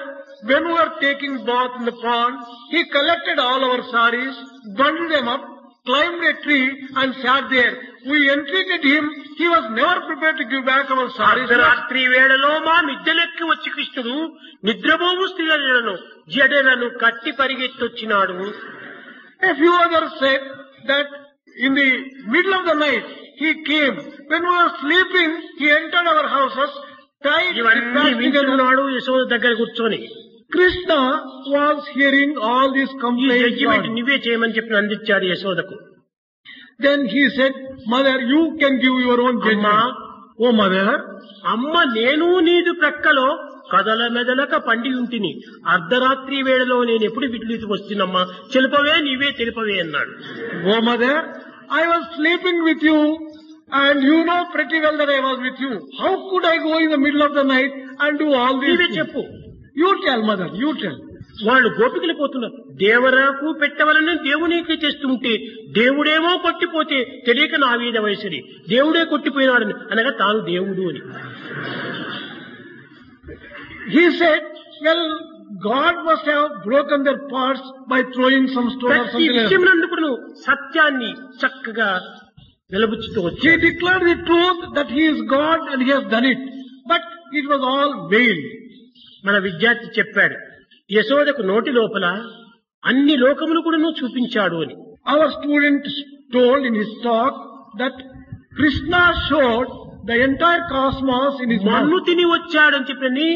when we were taking bath in the pond, he collected all our saris, bundled them up, climbed a tree and sat there. We entreated him. He was never prepared to give back our saris. రాత్రి వేళలో మా మిద్దెలెక్కి వచ్చి కృష్ణుడు నిద్రపోవు స్త్రీలను జడలను కట్టి పరిగెత్తొచ్చినాడు. A few others said that in the middle of the night he came. When we were sleeping, he entered our houses, tied the ఇవన్నీ patch together. వింటున్నాడు యశోద దగ్గర కూర్చొని. Krishna was hearing all these ఈ complaints. జడ్జిమెంట్ నువ్వే చేయమని చెప్పి అందించాడు యశోదకు. Then he said, Mother, you can give your own అమ్మా, judgment. Oh mother, అమ్మ నేను నీదు ప్రక్కలో కదల మెదలక పండి ఉంటిని, అర్ధరాత్రి వేళలో నేను ఎప్పుడు విట్లికి వస్తున్నమ్మా, తెలుపవే నీవే తెలుపవే అన్నాడు. oh mother, I was sleeping with you and you know pretty well that I was with you. How could I go in the middle of the night and do all these నీవే things? చెప్పు. You tell mother, you tell. వాళ్ళు గోపికలు పోతున్నారు. దేవరాకు పెట్టవలని దేవునికి చేస్తుంటే దేవుడేమో కొట్టిపోతే తెలియక నా మీద వయసుని దేవుడే కొట్టిపోయినాడని అనగా తాను దేవుడు అని. He said, well, God must have broken their parts by throwing some stone or ప్రతి something like that. విషయమునందుకు సత్యాన్ని చక్కగా వెలుబుచ్చుతూ He వచ్చాడు. declared the truth that he is God and he has done it. But it was all veiled. మన విద్యార్థి చెప్పాడు, యశోదకు నోటి లోపల అన్ని లోకములు కూడా చూపించాడు అని. Our student told in his talk that Krishna showed the entire cosmos in his మన్ను mouth. తిని వచ్చాడని చెప్పని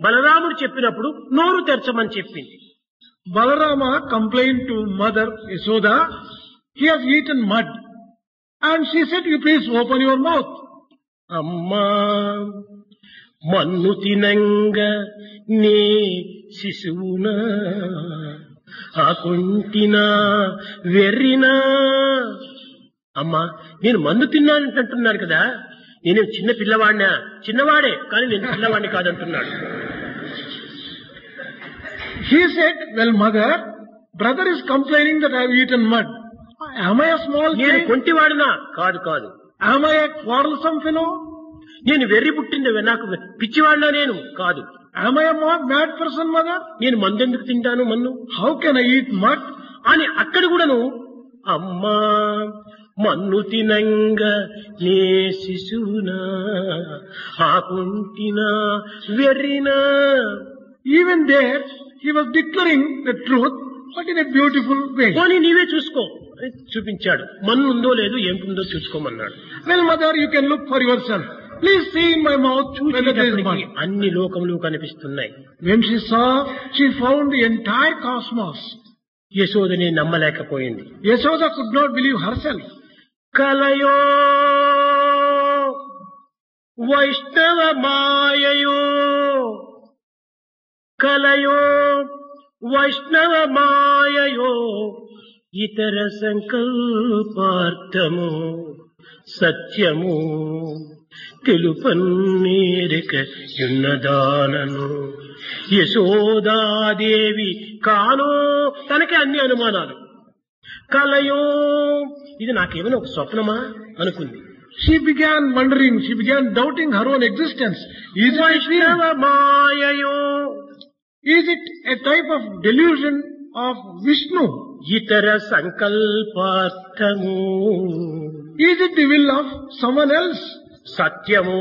బలరాముడు చెప్పినప్పుడు నోరు తెరచమని చెప్పింది. Balarama complained to mother Yashoda, he has eaten mud. And she said, you please open your mouth. అమ్మా మన్ను తినంగా నీ శిశువునా ఆకుంటినా వెర్రినా. అమ్మా నేను మన్ను తిన్నానంటున్నాడు కదా, నేనేం చిన్న పిల్లవాడినా? చిన్నవాడే, కానీ నేను పిల్లవాడిని కాదంటున్నాడు. He said, well mother, brother is complaining that I have eaten mud. Am I a small నేను child? కొంటివాడినా? కాదు కాదు. Am I a quarrelsome fellow? నేను వెర్రి పుట్టింది, నాకు పిచ్చివాడినా? నేను కాదు. Am I a mad person, mother? నేను మందెందుకు తింటాను మన్ను How can I eat mud? అని అక్కడ కూడాను అమ్మా మన్ను తినంగా నే శిశువునా ఆకుంటినా వెర్రినా. Even there, he was declaring the truth, but in a beautiful way. పోనీ నీవే చూసుకో అని చూపించాడు. మన్ను ఉందో లేదో ఏముందో చూసుకోమన్నాడు. Well, mother, you can look for yourself. Please see in my mouth whether there is చూసేటప్పటికి mud. అన్ని లోకములు కనిపిస్తున్నాయి. When she saw, she found the entire cosmos. యశోదని నమ్మలేకపోయింది. Yashoda could not believe herself. కలయో వైష్ణవ మాయయో కలయో వైష్ణవ మాయయో ఇతర సంకల్పార్థము సత్యము తెలుపన్నేరిక యున్నదానను యశోదాదేవి కానో. తనకి అన్ని అనుమానాలు. కలయో ఇది నాకేమైనా ఒక స్వప్నమా అనుకుంది. She began wondering, she began doubting her own existence. Is it a వైష్ణవ dream? మాయయో Is it a type of delusion of Vishnu? ఇతర సంకల్పార్థము Is it the will of someone else? సత్యము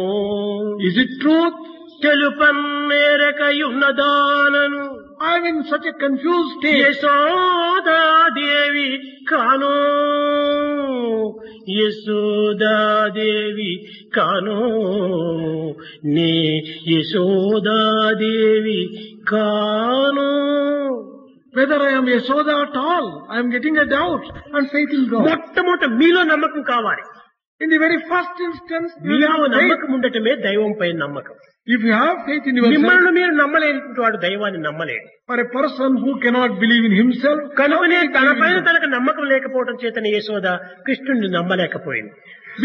Is it truth? తెలుపన్నేరకయున్నదానను I'm in such a confused state. Yashoda Devi కానో యశోదాదేవి కానో నే యశోదాదేవి కానో. Whether I am Yashoda at all, I am getting a doubt and faith in God. మొట్టమొదట మీలో నమ్మకం కావాలి. In the very first instance, you మీలో have faith. నమ్మకం ఉండటమే దైవం పైన నమ్మకం. If you have faith in yourself, మిమ్మల్ని మీరు నమ్మలేనిటువంటి వాడు దైవాన్ని నమ్మలేడు. for a person who cannot believe in himself, కనుకనే తన పైన తనకు నమ్మకం లేకపోవడం చేతనే యశోద కృష్ణుడిని నమ్మలేకపోయింది.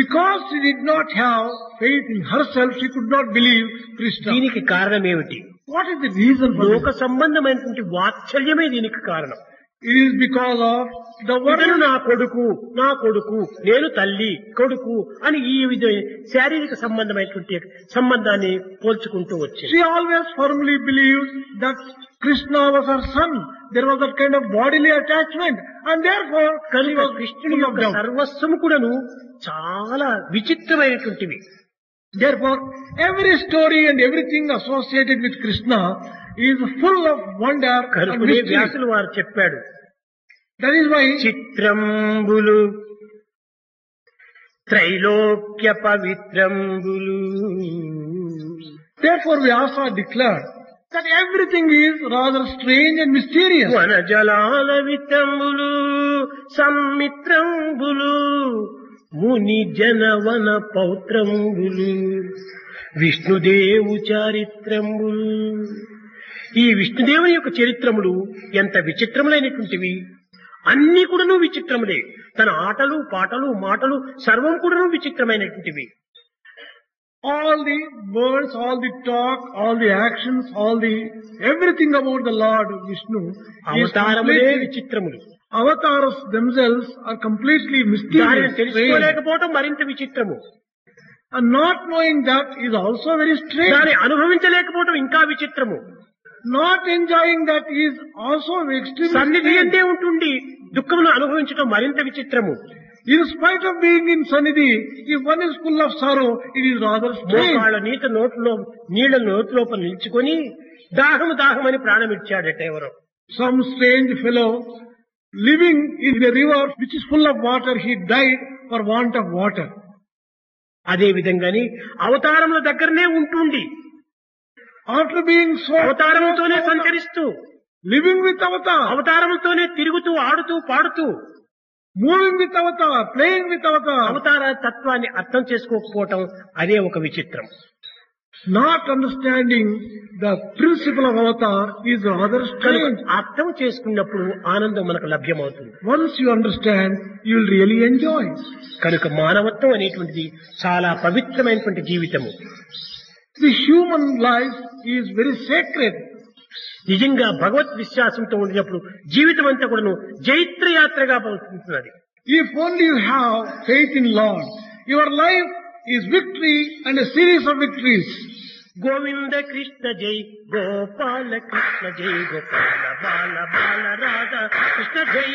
because she did not have faith in herself, she could not believe Krishna. దీనికి కారణం ఏమిటి? What is the reason for లోక this? సంబంధమైనటువంటి వాత్సల్యమే దీనికి కారణం. It is because of the ఇతను world. నా కొడుకు, నా కొడుకు, నేను తల్లి, కొడుకు అని ఈ విధ శారీరక సంబంధమైనటువంటి సంబంధాన్ని పోల్చుకుంటూ వచ్చింది. She always firmly believed that Krishna was her son. There was that kind of bodily attachment, and therefore she కనుక was కృష్ణుని full of యొక్క doubt. సర్వస్వము కూడాను చాలా విచిత్రమైనటువంటివి. Therefore, every story and everything associated with Krishna is full of wonder and కనుకనే mystery. వ్యాసులు వారు చెప్పాడు, That is why చిత్రంబులు Trailokya పవిత్రంబులు. therefore Vyasa declared that everything is rather strange and mysterious. వనజలాల వితంబులు సమ్మిత్రంబులు ముని జనవన పౌత్రంబులు విష్ణుదేవు చారిత్రంబులు. ఈ విష్ణుదేవుని యొక్క చరిత్రములు ఎంత విచిత్రములైనటువంటివి. అన్ని కూడాను విచిత్రములే. తన ఆటలు పాటలు మాటలు సర్వం కూడాను విచిత్రమైనటువంటివి. All the words, all the talk, all the actions, everything about the Lord Vishnu is అవతారములే completely, విచిత్రములు. avatars themselves are completely దానిని mysterious, strange. తెలుసుకోలేకపోవటం మరింత విచిత్రము. And not knowing that is also very strange. దాన్ని అనుభవించలేకపోవడం ఇంకా విచిత్రము. Not enjoying that is also extremely సన్నిధి strange. అందే ఉంటుండి దుఃఖమును అనుభవించడం మరింత విచిత్రము. In spite of being in Sannidhi, if one is full of sorrow, it is rather strange. మోకాళ్ళ నీళ్ల నోట్లోపల నిల్చుకొని దాహమని ప్రాణమిచ్చాడట ఎవరో. Some strange fellow living in the river which is full of water, he died for want of water. అదే విధంగాని అవతారముల దగ్గరనే ఉంటుండి After being so అవతారముతోనే సంచరిస్తూ living with avatar, అవతారముతోనే తిరుగుతూ ఆడుతూ పాడుతూ moving with avatar, playing with avatar, అవతార తత్వాన్ని అర్థం చేసుకోకపోవటం అదే ఒక విచిత్రం. not understanding the principle of avatar is rather strange. అర్థం చేసుకున్నప్పుడు ఆనందం మనకు లభ్యమవుతుంది. Once you understand, you will really enjoy. కనుక మానవత్వం అనేటువంటిది చాలా పవిత్రమైనటువంటి జీవితము. The human life is very sacred. నిజంగా భగవత్ విశ్వాసంతో ఉండినప్పుడు జీవితం అంతా కూడాను జైత్రయాత్రగా ఉంటున్నది. If only you have faith in Lord, your life is victory and a series of victories. Govinda Krishna జై గోపాల కృష్ణ జై గోపాల బాల బాల రాధా కృష్ణ జై.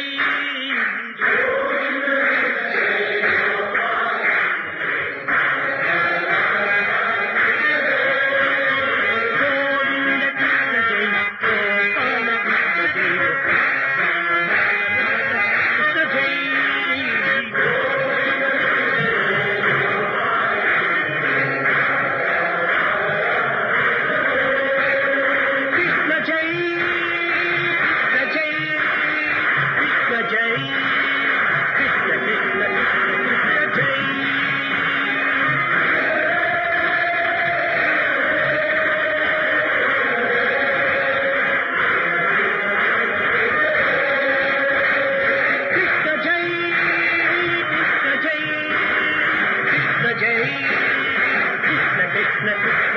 Krishna Krishna